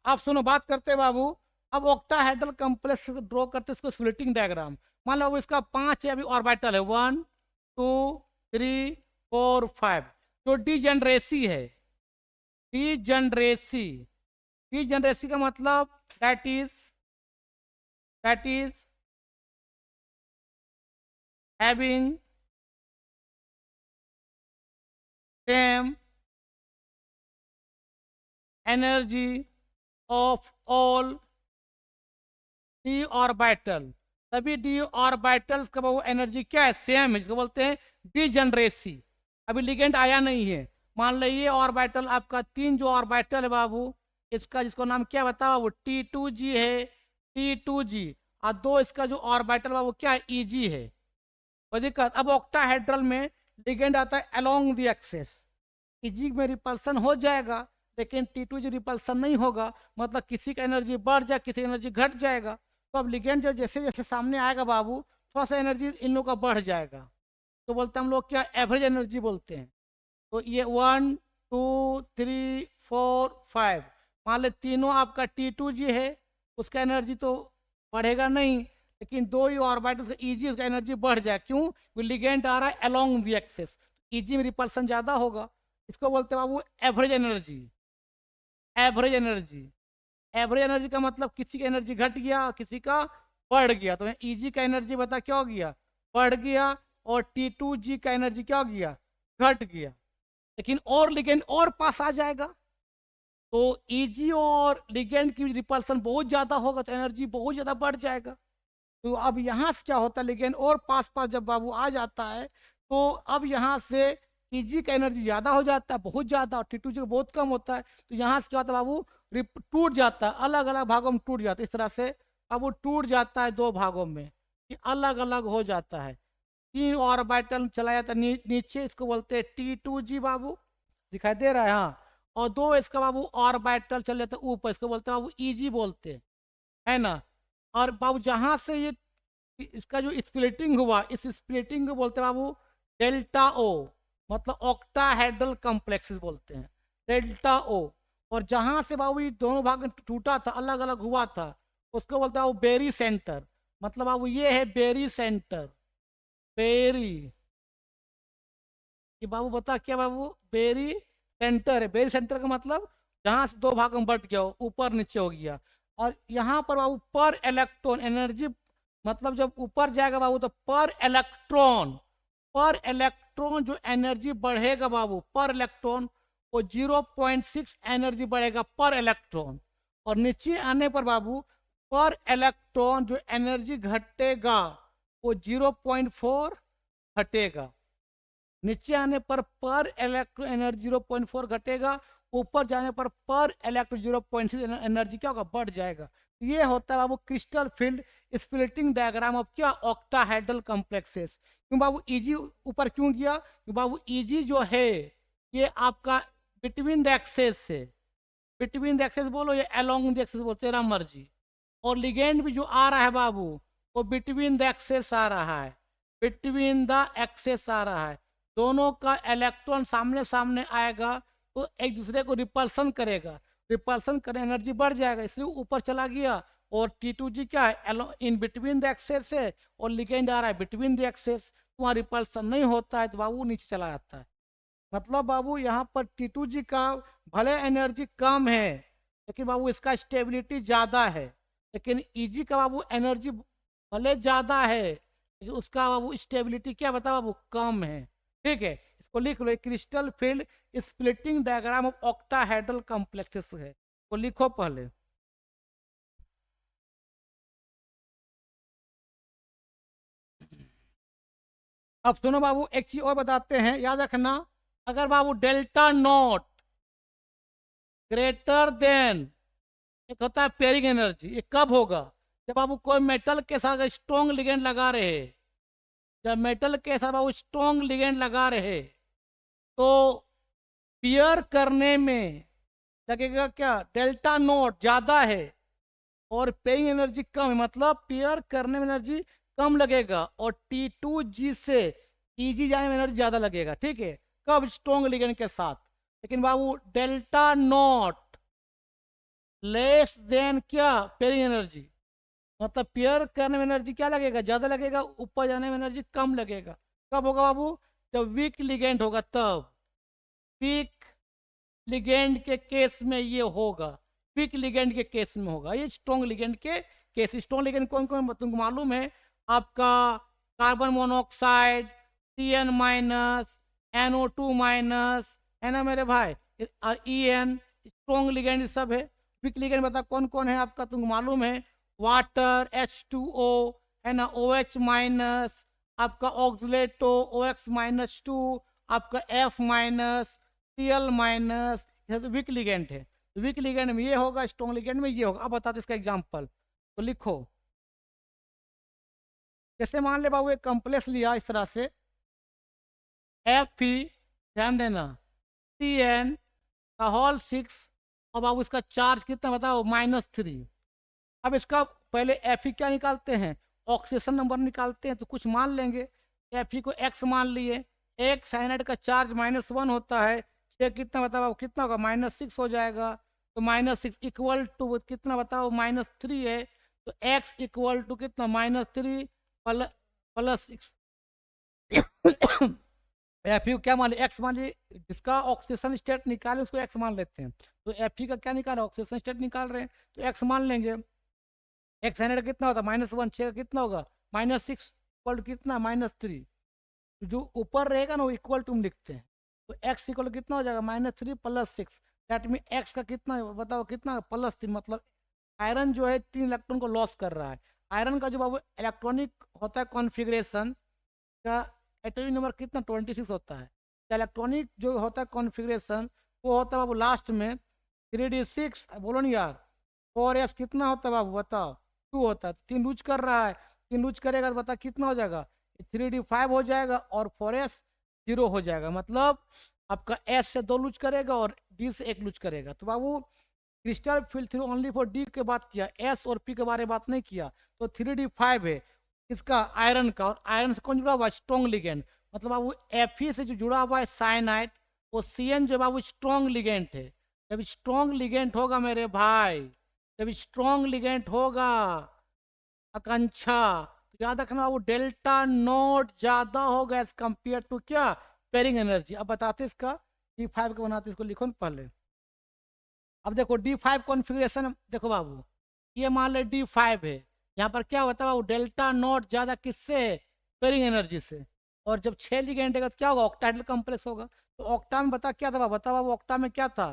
आप सुनो, बात करते हैं बाबू, अब ऑक्टाहेड्रल कॉम्प्लेक्स ड्रॉ करते हैं, इसको स्प्लिटिंग डायग्राम। मान लो इसका 5 है, अभी ऑर्बिटल है 1 2 3 4 5, जो डीजेनरेसी है, डीजेनरेसी, डीजेनरेसी का मतलब that is having same energy of all D orbital, सभी डी ऑर्बिटल्स का वो एनर्जी क्या है, सेम है, जिसको बोलते हैं डीजेनरेसी। अभी लिगेंड आया नहीं है, मान लीजिए ऑर्बिटल आपका 3 जो ऑर्बिटल है बाबू, इसका जिसको नाम क्या बताओ वो T2G है, T2G, और 2 इसका जो ऑर्बिटल बाबू क्या है, Eg है। कोई दिक्कत? अब ऑक्टाहेड्रल में लिगेंड आता है अलोंग द एक्सेस, Eg में रिपल्सन हो जाएगा, लेकिन T2G रिपल्सन नहीं होगा, मतलब किसी का एनर्जी बढ़ जाए, किसी का एनर्जी घट जाएगा। तो अब लिगेंड जो जैसे जैसे सामने आएगा बाबू, थोड़ा सा एनर्जी इन लोगों का बढ़ जाएगा, तो बोलते हैं हम लोग क्या, एवरेज एनर्जी बोलते हैं। तो ये 1 2 3 4 5, मान ले तीनों आपका T2G है, उसका एनर्जी तो बढ़ेगा नहीं, लेकिन 2 ही ऑर्बिटल Eg उसका एनर्जी बढ़ जाए, क्यों, लिगेंड आ रहा है अलोंग द एक्सेस, Eg में रिपल्सन ज्यादा होगा, इसको बोलते हैं बाबू average energy. Average energy, average energy का मतलब किसी का एनर्जी घट गया, किसी का बढ़ गया, तो Eg का एनर्जी बता क्या हो गया, बढ़ गया, और T2G का एनर्जी क्या हो गया, घट गया। लेकिन और लिगेंड और पास आ जाएगा, तो Eg और लिगेंड की रिपल्सन बहुत ज्यादा होगा, तो एनर्जी बहुत ज्यादा बढ़ जाएगा। तो अब यहाँ से क्या होता है, लिगेंड और पास पास जब बाबू आ जाता है, तो अब यहाँ से Eg का एनर्जी ज्यादा हो जाता है, बहुत ज्यादा, और T2G का बहुत कम होता है, तो यहाँ से क्या होता है बाबू, टूट जाता है, अलग अलग भागों में टूट जाता है, इस तरह से अब वो टूट जाता है 2 भागों में, ये अलग अलग हो जाता है। 3 ऑर्बिटल चला जाता है नीचे, इसको बोलते हैं T2G बाबू, दिखाई दे रहा है, हाँ, और 2 इसका बाबू ऑर्बिटल चल जाता है ऊपर, इसको बोलते हैं बाबू Eg बोलते हैं, है ना। और बाबू जहां से ये इसका जो स्प्लिटिंग हुआ, इस स्प्लिटिंग को बोलते हैं बाबू डेल्टा ओ, मतलब ऑक्टाहेड्रल कॉम्प्लेक्सेस बोलते हैं, डेल्टा ओ। और जहां से बाबू ये दोनों भाग में टूटा था, अलग अलग हुआ था, उसको बोलते हैं बेरी सेंटर, मतलब बाबू ये है बेरी सेंटर, बेरी, ये बाबू बता क्या बाबू, बेरी सेंटर है। बेरी सेंटर का मतलब जहां से 2 भागों में बट गया, ऊपर नीचे हो गया। और यहाँ पर बाबू पर इलेक्ट्रॉन एनर्जी, मतलब जब ऊपर जाएगा बाबू तो पर इलेक्ट्रॉन जो एनर्जी बढ़ेगा बाबू, पर इलेक्ट्रॉन वो 0.6 एनर्जी बढ़ेगा पर इलेक्ट्रॉन, और नीचे आने पर बाबू पर इलेक्ट्रॉन जो एनर्जी घटेगा वो 0.4 घटेगा, नीचे आने पर इलेक्ट्रॉन एनर्जी 0.4 घटेगा, ऊपर जाने पर इलेक्ट्रॉन 0.6 एनर्जी क्या होगा, बढ़ जाएगा। ये होता है बाबू crystal field splitting diagram of क्या, ऑक्टाहेड्रल कॉम्प्लेक्सेस। क्यों बाबू Eg ऊपर क्यों गया, क्यों बाबू Eg जो है ये आपका बिटवीन द एक्सेस से, बिटवीन द एक्सेस बोलो या अलोंग द एक्सेस बोलो, तेरा मर्जी। और लिगेंड भी जो आ रहा है बाबू वो बिटवीन द एक्सेस आ रहा है, बिटवीन द एक्सेस आ रहा है, दोनों का इलेक्ट्रॉन सामने सामने आएगा तो एक दूसरे को रिपल्सन करेगा, रिपल्सन करने एनर्जी बढ़ जाएगा, इसलिए ऊपर चला गया, और T2G क्या है, इन बिटवीन द एक्सेस है, और लिगेंड आ रहा है बिटवीन द एक्सेस, तो वहाँ रिपल्सन नहीं होता है, तो बाबू नीचे चला जाता है। मतलब बाबू यहाँ पर T2G का भले एनर्जी कम है, लेकिन बाबू इसका स्टेबिलिटी ज़्यादा है। लेकिन EG का बाबू एनर्जी भले ज़्यादा है, लेकिन उसका बाबू स्टेबिलिटी क्या बता बाबू, कम है। ठीक है, इसको लिख लो, crystal field splitting diagram of octahedral complexes है, तो लिखो पहले। अब सुनो बाबू, एक चीज और बताते हैं, याद रखना, अगर बाबू डेल्टा नॉट ग्रेटर देन, एक होता है पेयरिंग एनर्जी, ये कब होगा, जब बाबू कोई मेटल के साथ स्ट्रॉन्ग लिगेंड लगा रहे, जब मेटल के साथ बाबू स्ट्रॉन्ग लिगेंड लगा रहे, तो पेयर करने में लगेगा क्या, डेल्टा नॉट ज्यादा है और पेइंग एनर्जी कम है, मतलब पेयर करने में एनर्जी कम लगेगा, और T2G से EG जाने में एनर्जी ज्यादा लगेगा। ठीक है, कब, स्ट्रॉन्ग लिगेंड के साथ। लेकिन बाबू डेल्टा नॉट लेस देन क्या, पेयरिंग एनर्जी, मतलब पेयर करने में एनर्जी क्या लगेगा, ज्यादा लगेगा, ऊपर जाने में एनर्जी कम लगेगा। कब होगा बाबू, जब वीक लिगेंड होगा तब। वीक लिगेंड के केस में ये होगा, वीक लिगेंड के केस में होगा, ये स्ट्रॉन्ग लिगेंड के केस। स्ट्रॉन्ग लिगेंड कौन कौन तुमको मालूम है, आपका carbon monoxide, CN minus, NO2 minus, है ना मेरे भाई, और EN, स्ट्रॉन्ग लिगेंड सब है। वीक लिगेंड बता कौन कौन है आपका, तुमको मालूम है, वाटर H2O, है ना, OH माइनस, आपका ऑक्सलेटो OX माइनस 2, आपका F माइनस, Cl माइनस, यह तो वीक लिगेंड है। वीक लिगेंड में ये होगा, स्ट्रॉन्ग लिगेंड में ये होगा। अब बताते इसका एग्जांपल, तो लिखो, जैसे मान ले बाबू एक कॉम्प्लेक्स लिया इस तरह से, Fe, ध्यान देना, CN का होल 6, और बाबू इसका चार्ज कितना बताओ, -3। अब इसका पहले Fe क्या निकालते हैं, ऑक्सीजन नंबर निकालते हैं, तो कुछ मान लेंगे। Fe को x मान लिए, एक साइनाइड का चार्ज -1 होता है, छः कितना बताओ, कितना होगा, -6 हो जाएगा। तो -6 इक्वल टू कितना बताओ, -3 है, तो x इक्वल टू कितना, -3 +6। Fe क्या मान लिया, x मान लिए, जिसका ऑक्सीजन स्टेट निकाले उसको x मान लेते हैं। तो Fe का क्या निकाल, ऑक्सीजन स्टेट निकाल रहे हैं, तो x मान लेंगे। x साइनाइड कितना होता है, -1, 6 का कितना होगा, -6 इक्वल टू कितना, -3। जो ऊपर रहेगा ना वो इक्वल टू लिखते हैं, तो x इक्वल कितना हो जाएगा, -3 +6, दैट मीन x का कितना बताओ, कितना, +3, मतलब आयरन जो है 3 इलेक्ट्रॉन को लॉस कर रहा है। आयरन का जो बाबू इलेक्ट्रॉनिक होता है कॉन्फ़िगरेशन का, एटॉमिक नंबर कितना, 26 होता है। इलेक्ट्रॉनिक जो होता है कॉन्फ़िगरेशन, वो होता है बाबू लास्ट में 3d6, बोलो नहीं यार, 4s कितना होता है बाबू बताओ, 2 होता है, 3 लूज कर रहा है, 3 लूज करेगा तो बता कितना हो जाएगा, 3d5 हो जाएगा, और 4s 0 हो जाएगा। मतलब आपका s से 2 लूज करेगा और d से 1 लूज करेगा। तो बाबू crystal field through only for D के बात किया, s और p के बारे में बात नहीं किया। तो 3d5 है इसका आयरन का, और आयरन से कौन जुड़ा हुआ है, स्ट्रॉन्ग लिगेंड। मतलब बाबू Fe से जो जुड़ा हुआ है साइनाइड, वो CN जो बाबू स्ट्रॉन्ग लिगेंड है। जब स्ट्रॉन्ग लिगेंड होगा मेरे भाई, जब स्ट्रॉन्ग लिगेंड होगा आकांक्षा, तो याद रखना वो डेल्टा नॉट ज्यादा होगा एज कंपेयर टू क्या, पेयरिंग एनर्जी। अब बताते इसका D5 को बनाते, इसको लिखो ना पहले। अब देखो D5 कॉन्फ़िगरेशन, देखो बाबू ये मान ले D5 है, यहाँ पर क्या होता है बाबू, डेल्टा नॉट ज्यादा किससे, पेयरिंग एनर्जी से। और जब 6 लिगेंड है तो क्या होगा, ऑक्टाहेड्रल कॉम्प्लेक्स होगा। तो ऑक्टा में बता क्या था, बता बाबू ऑक्टा में क्या था,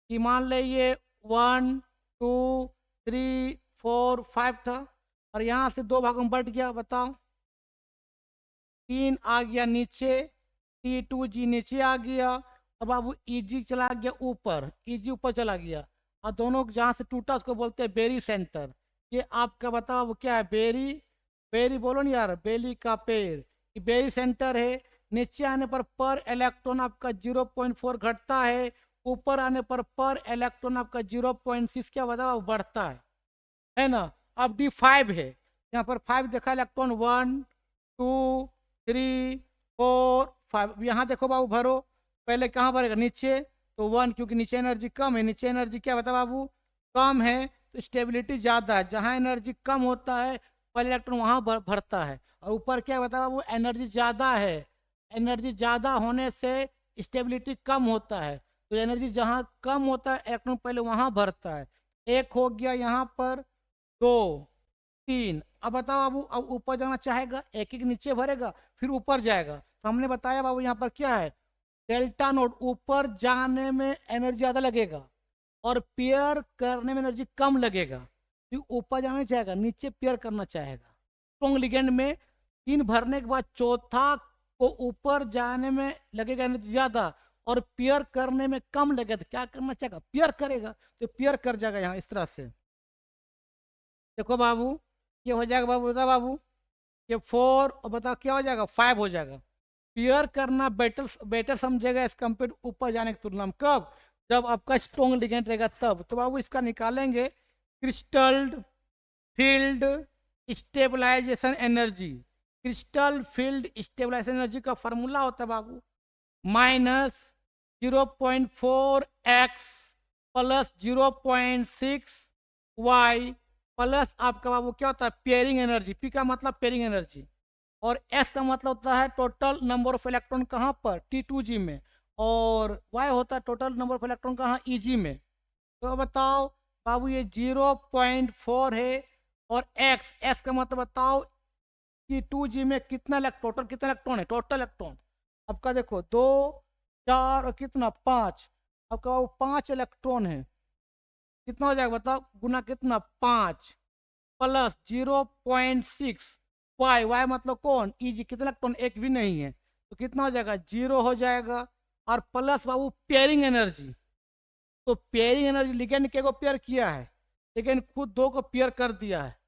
कि मान ले ये 1 2 3 4 5 था, और यहाँ से 2 भागों में बढ़ गया, बताओ 3 आ गया नीचे, T2G नीचे आ गया, और बाबू EG चला गया ऊपर, EG ऊपर चला गया, और दोनों जहाँ से टूटा उसको बोलते हैं बेरी सेंटर। ये आपका बताओ वो क्या है, बेरी, बेरी बोलो नहीं यार, बेली का पेड़, ये बेरी सेंटर है। नीचे आने पर इलेक्ट्रॉन आपका 0.4 घटता है, ऊपर आने पर इलेक्ट्रॉन आपका 0.6 क्या बताओ बढ़ता है ना। अब D5 है, यहाँ पर 5 देखा, इलेक्ट्रॉन 1 2 3 4 5, यहाँ देखो बाबू भरो, पहले कहाँ भरेगा, नीचे, तो 1, क्योंकि नीचे एनर्जी कम है, नीचे एनर्जी क्या बता बाबू, कम है, तो स्टेबिलिटी ज़्यादा है। जहाँ एनर्जी कम होता है पहले इलेक्ट्रॉन वहाँ भरता है, और ऊपर क्या बताया वो एनर्जी ज़्यादा है, एनर्जी ज़्यादा होने से स्टेबिलिटी कम होता है। तो एनर्जी जहाँ कम होता है इलेक्ट्रॉन पहले वहाँ भरता है। एक हो गया यहाँ पर, 2, 3। अब बताओ बाबू, अब ऊपर जाना चाहेगा एक एक नीचे भरेगा फिर ऊपर जाएगा। तो हमने बताया बाबू यहाँ पर क्या है, डेल्टा नोट, ऊपर जाने में एनर्जी ज़्यादा लगेगा और पेयर करने में एनर्जी कम लगेगा। तो ऊपर जाना चाहेगा नीचे पेयर करना चाहेगा। स्ट्रॉन्ग लिगेंड में 3 भरने के बाद चौथा को ऊपर जाने में लगेगा एनर्जी ज़्यादा और पेयर करने में कम लगेगा। तो क्या करना चाहेगा, पेयर करेगा, तो पेयर कर जाएगा यहाँ इस तरह से। देखो बाबू ये हो जाएगा बाबू, बता बाबू ये 4 और बताओ क्या हो जाएगा, 5 हो जाएगा। पेयर करना बेटर समझेगा एज कम्पेयर ऊपर जाने की तुलना में। कब, जब आपका स्ट्रॉन्ग लिगेंड रहेगा तब। तो बाबू इसका निकालेंगे crystal field stabilisation energy. Crystal field stabilisation energy का फॉर्मूला होता है बाबू -0.4x प्लस 0.6y प्लस आपका बाबू क्या होता है पेयरिंग एनर्जी। पी का मतलब पेयरिंग एनर्जी और एस का मतलब होता है टोटल नंबर ऑफ इलेक्ट्रॉन कहाँ पर, T2g में, और वाई होता है टोटल नंबर ऑफ इलेक्ट्रॉन कहाँ, Eg में। तो बताओ बाबू ये 0.4 है और एक्स, एस का मतलब बताओ T2g में कितना टोटल कितना इलेक्ट्रॉन है, टोटल इलेक्ट्रॉन आपका देखो 2, 4 और कितना 5, आपका वो 5 इलेक्ट्रॉन है। कितना हो जाएगा बताओ, गुना कितना 5 प्लस 0.6 वाई, वाई मतलब कौन, Eg, कितना इलेक्ट्रॉन एक भी नहीं है, तो कितना हो जाएगा 0 हो जाएगा। और प्लस बाबू पेयरिंग एनर्जी, तो पेयरिंग एनर्जी लिगेंड के को पेयर किया है लेकिन खुद 2 को पेयर कर दिया है।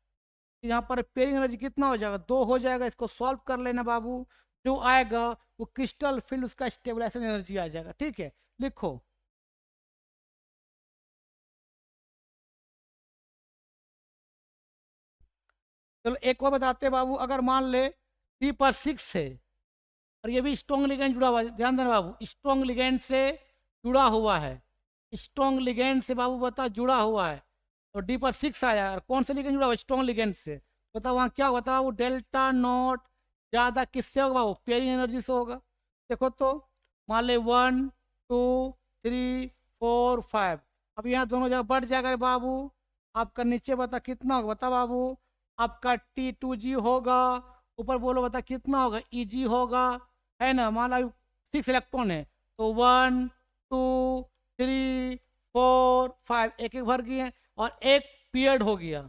यहाँ पर पेयरिंग एनर्जी कितना हो जाएगा, 2 हो जाएगा। इसको सॉल्व कर लेना बाबू, जो आएगा वो क्रिस्टल फील्ड उसका स्टेबलाइजेशन एनर्जी आ जाएगा। ठीक है, लिखो चलो एक और बताते हैं बाबू। अगर मान ले 3/6 है और ये भी स्ट्रॉन्ग लिगेंड जुड़ा हुआ है, ध्यान देना बाबू, स्ट्रॉन्ग लिगेंड से जुड़ा हुआ है, स्ट्रॉन्ग लिगेंड से बाबू बता जुड़ा हुआ है, और D/6 आया। और कौन से लिगेंड जुड़ा हुआ है, स्ट्रॉन्ग लिगेंड से। बताओ वहाँ क्या होता है वो डेल्टा नॉट ज़्यादा किससे होगा बाबू, पेयरिंग एनर्जी से होगा। देखो तो मान ले 1, 2, 3, 4, 5, अब यहाँ दोनों जगह बढ़ जाएगा रे बाबू। आपका नीचे बता कितना होगा, बता बाबू आपका T2g होगा, ऊपर बोलो बता कितना होगा, Eg होगा, है ना। मान लो 6 इलेक्ट्रॉन है तो 1, 2, 3, 4, 5 एक एक भर गए और एक पीरियड हो गया,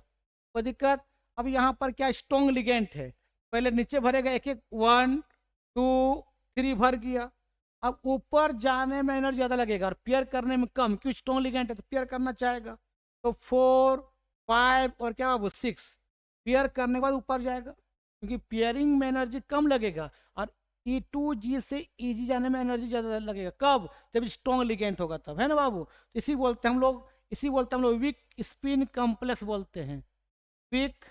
कोई दिक्कत। अब यहाँ पर क्या स्ट्रॉन्ग लिगेंड है, पहले नीचे भरेगा एक एक, 1, 2, 3 भर गया। अब ऊपर जाने में एनर्जी ज़्यादा लगेगा और पेयर करने में कम, क्यों स्ट्रॉन्ग लिगेंड है तो पेयर करना चाहेगा। तो 4, 5 और क्या बाबू 6 पेयर करने के बाद ऊपर जाएगा, क्योंकि पेयरिंग में एनर्जी कम लगेगा और T2g से Eg जाने में एनर्जी ज़्यादा लगेगा। कब, जब स्ट्रॉन्ग लिगेंड होगा तब, है ना बाबू। तो इसी बोलते हैं हम लोग, इसी बोलते हैं हम लोग वीक स्पिन कॉम्प्लेक्स बोलते हैं, वीक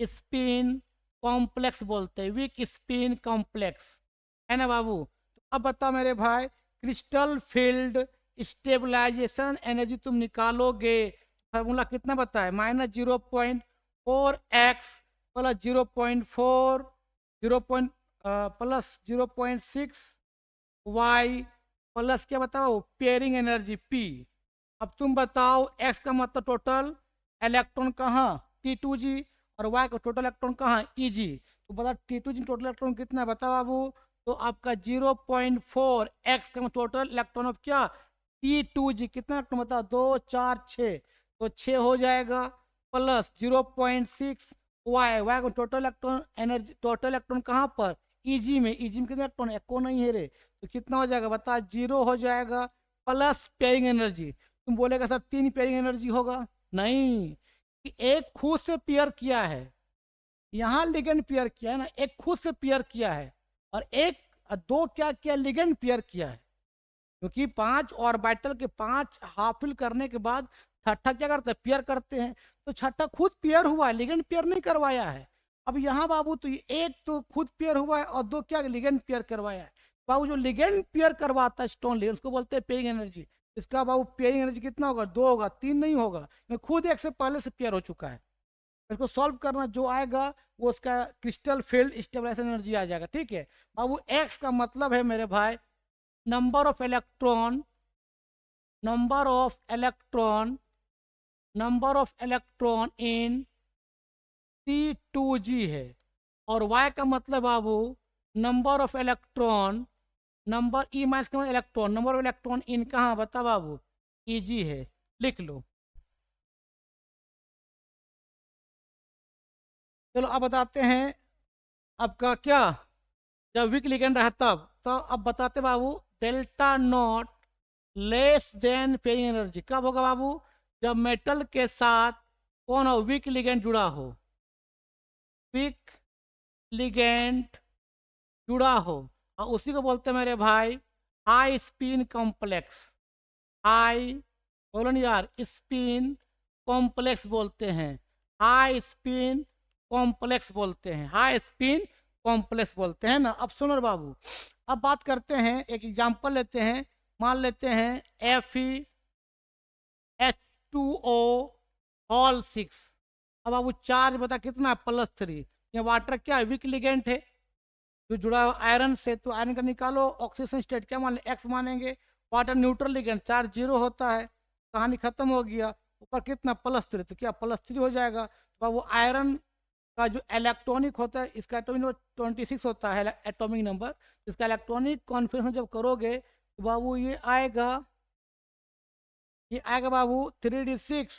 स्पिन कॉम्प्लेक्स बोलते हैं, वीक स्पिन कॉम्प्लेक्स, है ना बाबू। तो अब बताओ मेरे भाई, क्रिस्टल फील्ड स्टेबलाइजेशन एनर्जी तुम निकालोगे, फार्मूला कितना बताए, -0.4x plus 0.4 plus 0.6 y plus क्या बताओ पेयरिंग एनर्जी P। अब तुम बताओ x का मतलब टोटल इलेक्ट्रॉन कहाँ, T2g, और y का टोटल इलेक्ट्रॉन कहाँ, Eg। तो बता T2g टोटल इलेक्ट्रॉन कितना है बता बाबू। तो आपका 0.4 x का टोटल इलेक्ट्रॉन ऑफ क्या, T2g, कितना इलेक्ट्रॉन बताओ, 2, 4, 6, तो 6 हो जाएगा प्लस 0.6 वाई, वाई को total electron energy, total electron कहाँ पर, Eg में, Eg में कितने इलेक्ट्रॉन, एको नहीं है रे, तो कितना हो जाएगा बता, 0 हो जाएगा प्लस पेयरिंग एनर्जी। तुम बोलेगा सर 3 पेयरिंग एनर्जी होगा, नहीं, कि एक खुद से पेयर किया है, यहाँ लिगेंड पेयर किया है ना, एक खुद से पेयर किया है और एक 2 क्या किया, लिगेंड पेयर किया है। क्योंकि 5 ऑर्बिटल के 5 हासिल करने के बाद छठा क्या करते हैं, पेयर करते हैं, तो छठा खुद पेयर हुआ है, लिगेंड पेयर नहीं करवाया है। अब यहाँ बाबू तो एक तो खुद पेयर हुआ है और 2 क्या लिगेंड पेयर करवाया है। बाबू जो लिगेंड पेयर करवाता है स्ट्रॉन्ग लिगेंड, उसको बोलते हैं पेयरिंग एनर्जी। इसका बाबू पेयरिंग एनर्जी कितना होगा, 2 होगा, 3 नहीं होगा, खुद एक से पहले से पेयर हो चुका है। इसको सॉल्व करना जो आएगा वो उसका क्रिस्टल फील्ड स्टेबलाइजेशन एनर्जी आ जाएगा। ठीक है बाबू, एक्स का मतलब है मेरे भाई number of electron, number of electron, number of electron in T2G है, और y का मतलब बाबू number of electron, number E minus का electron, number of electron in कहाँ बता बाबू, Eg है, लिख लो। चलो अब बताते हैं आपका क्या, जब वीक लिगेंड रहा तब, तो अब बताते बाबू delta nought less than pairing energy कब होगा बाबू, जब मेटल के साथ कौन हो, वीक लिगेंड जुड़ा हो, वीक लिगेंड जुड़ा हो, और उसी को बोलते हैं मेरे भाई हाई स्पिन कॉम्प्लेक्स, हाई बोलो नहीं यार, स्पिन कॉम्प्लेक्स बोलते हैं, हाई स्पिन कॉम्प्लेक्स बोलते हैं, हाई स्पिन कॉम्प्लेक्स बोलते हैं ना। अब सुनो बाबू, अब बात करते हैं, एक एग्जांपल लेते हैं, मान लेते हैं FeH2O6। अब बाबू चार्ज बता कितना, +3, ये वाटर क्या है, वीक लिगेंड है जो जुड़ा हुआ आयरन से, तो आयरन का निकालो, ऑक्सीजन स्टेट क्या मान एक्स मानेंगे, वाटर न्यूट्रल लिगेंड, चार्ज 0 होता है, कहानी खत्म हो गया, ऊपर कितना +3, तो क्या +3 हो जाएगा। तो वो आयरन का जो इलेक्ट्रॉनिक होता है, इसका एटॉमिक नंबर 26 होता है एटॉमिक नंबर, इसका इलेक्ट्रॉनिक कॉन्फिगरेशन जब करोगे तो बाबू ये आएगा बाबू 3d6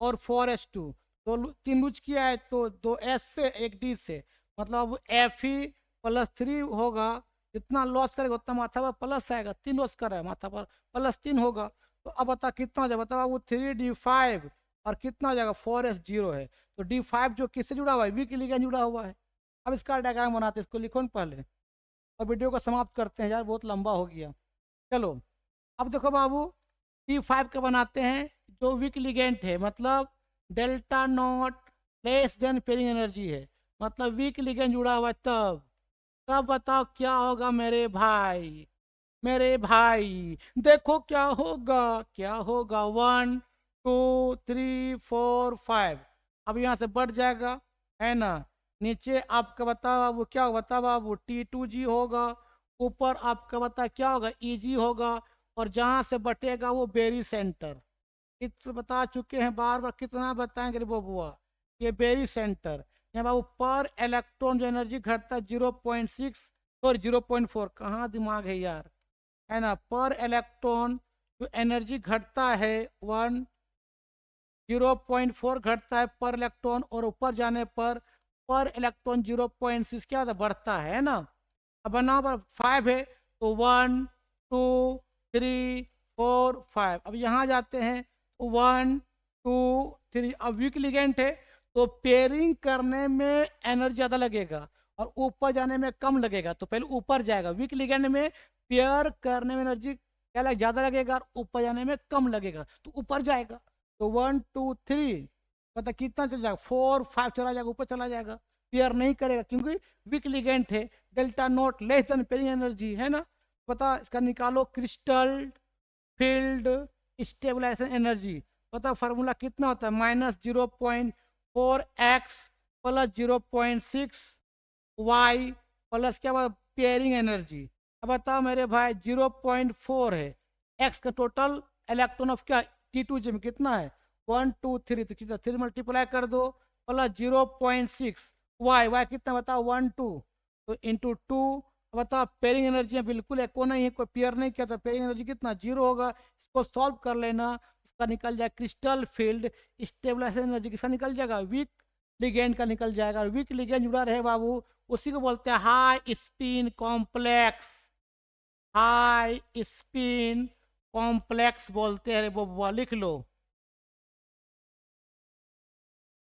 और 4s2, तो 3 लूज किया है तो 2s से 1d से, मतलब Fe+3 होगा, जितना लॉस करेगा उतना माथा पर प्लस आएगा, 3 लॉस कर रहा है माथा पर +3 होगा। तो अब बता कितना हो जाएगा, बता बाबू 3d5 और कितना हो जाएगा 4s0 है, तो d5 जो किससे जुड़ा हुआ है, वीक लिगेंड जुड़ा हुआ है। अब इसका डायग्राम बनाते हैं, इसको लिखो न पहले और वीडियो को समाप्त करते हैं यार, बहुत लंबा हो गया। चलो अब देखो बाबू T5 का बनाते हैं, जो वीक लिगेंड है, मतलब delta nought less than pairing energy है, मतलब वीक लिगेंड जुड़ा हुआ है, तब बताओ क्या होगा मेरे भाई, मेरे भाई देखो क्या होगा, क्या होगा, 1 2 3 4 5, अब यहाँ से बढ़ जाएगा है ना, नीचे आपका बता बाबू क्या होगा, बता बाबू T2G होगा, ऊपर आपका बता क्या होगा, Eg होगा, और जहाँ से बटेगा वो बेरी सेंटर, कितना बता चुके हैं बार बार, कितना बताएंगे रे बबुआ, ये बेरी सेंटर, यहाँ बाबू पर इलेक्ट्रॉन जो एनर्जी घटता है 0.6 और 0.4, कहाँ दिमाग है यार, है ना, पर इलेक्ट्रॉन जो एनर्जी घटता है 0.4 घटता है पर इलेक्ट्रॉन, और ऊपर जाने पर इलेक्ट्रॉन 0.6 क्या होता है, बढ़ता है ना। अब नंबर 5 है तो 1 2 3 4 5, अब यहाँ जाते हैं 1 2 3, अब वीक लिगेंड है तो पेयरिंग करने में एनर्जी ज़्यादा लगेगा और ऊपर जाने में कम लगेगा, तो पहले ऊपर जाएगा, वीक लिगेंड में पेयर करने में एनर्जी क्या ज़्यादा लगेगा और ऊपर जाने में कम लगेगा, तो ऊपर जाएगा, तो 1 2 3 पता कितना चल जाएगा, 4 5 चला जाएगा, ऊपर चला जाएगा, पेयर नहीं करेगा क्योंकि वीक लिगेंड है, delta nought less than pairing energy है ना। पता इसका निकालो क्रिस्टल फील्ड स्टेबलाइजेशन एनर्जी, पता फार्मूला कितना होता है, -0.4x प्लस 0.6 y प्लस क्या हुआ पेयरिंग एनर्जी। अब बताओ मेरे भाई 0.4 है, x का टोटल इलेक्ट्रॉन ऑफ क्या T2G में कितना है 1 2 3, तो कितना 3 मल्टीप्लाई कर दो प्लस 0.6 y कितना बताओ 1 2, तो इंटू 2, बताओ पेयरिंग एनर्जी बिल्कुल एको नहीं है, कोई पेयर नहीं किया, तो पेयरिंग एनर्जी कितना 0 होगा, इसको सॉल्व कर लेना, उसका निकल जाएगा क्रिस्टल फील्ड स्टेबलाइजेशन एनर्जी, किसका निकल जाएगा, वीक लिगेंड का निकल जाएगा, और वीक लिगेंड जुड़ा रहे बाबू उसी को बोलते हैं high spin complex, high spin complex बोलते हैं वो, लिख लो।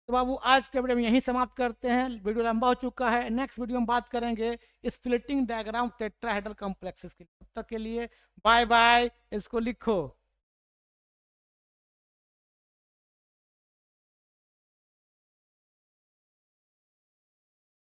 तो बाबू आज के वीडियो में यहीं समाप्त करते हैं, वीडियो लंबा हो चुका है, नेक्स्ट वीडियो में बात करेंगे स्प्लिटिंग डायग्राम टेट्राहेड्रल कॉम्प्लेक्सेस के लिए, तब तक के लिए बाय बाय, इसको लिखो।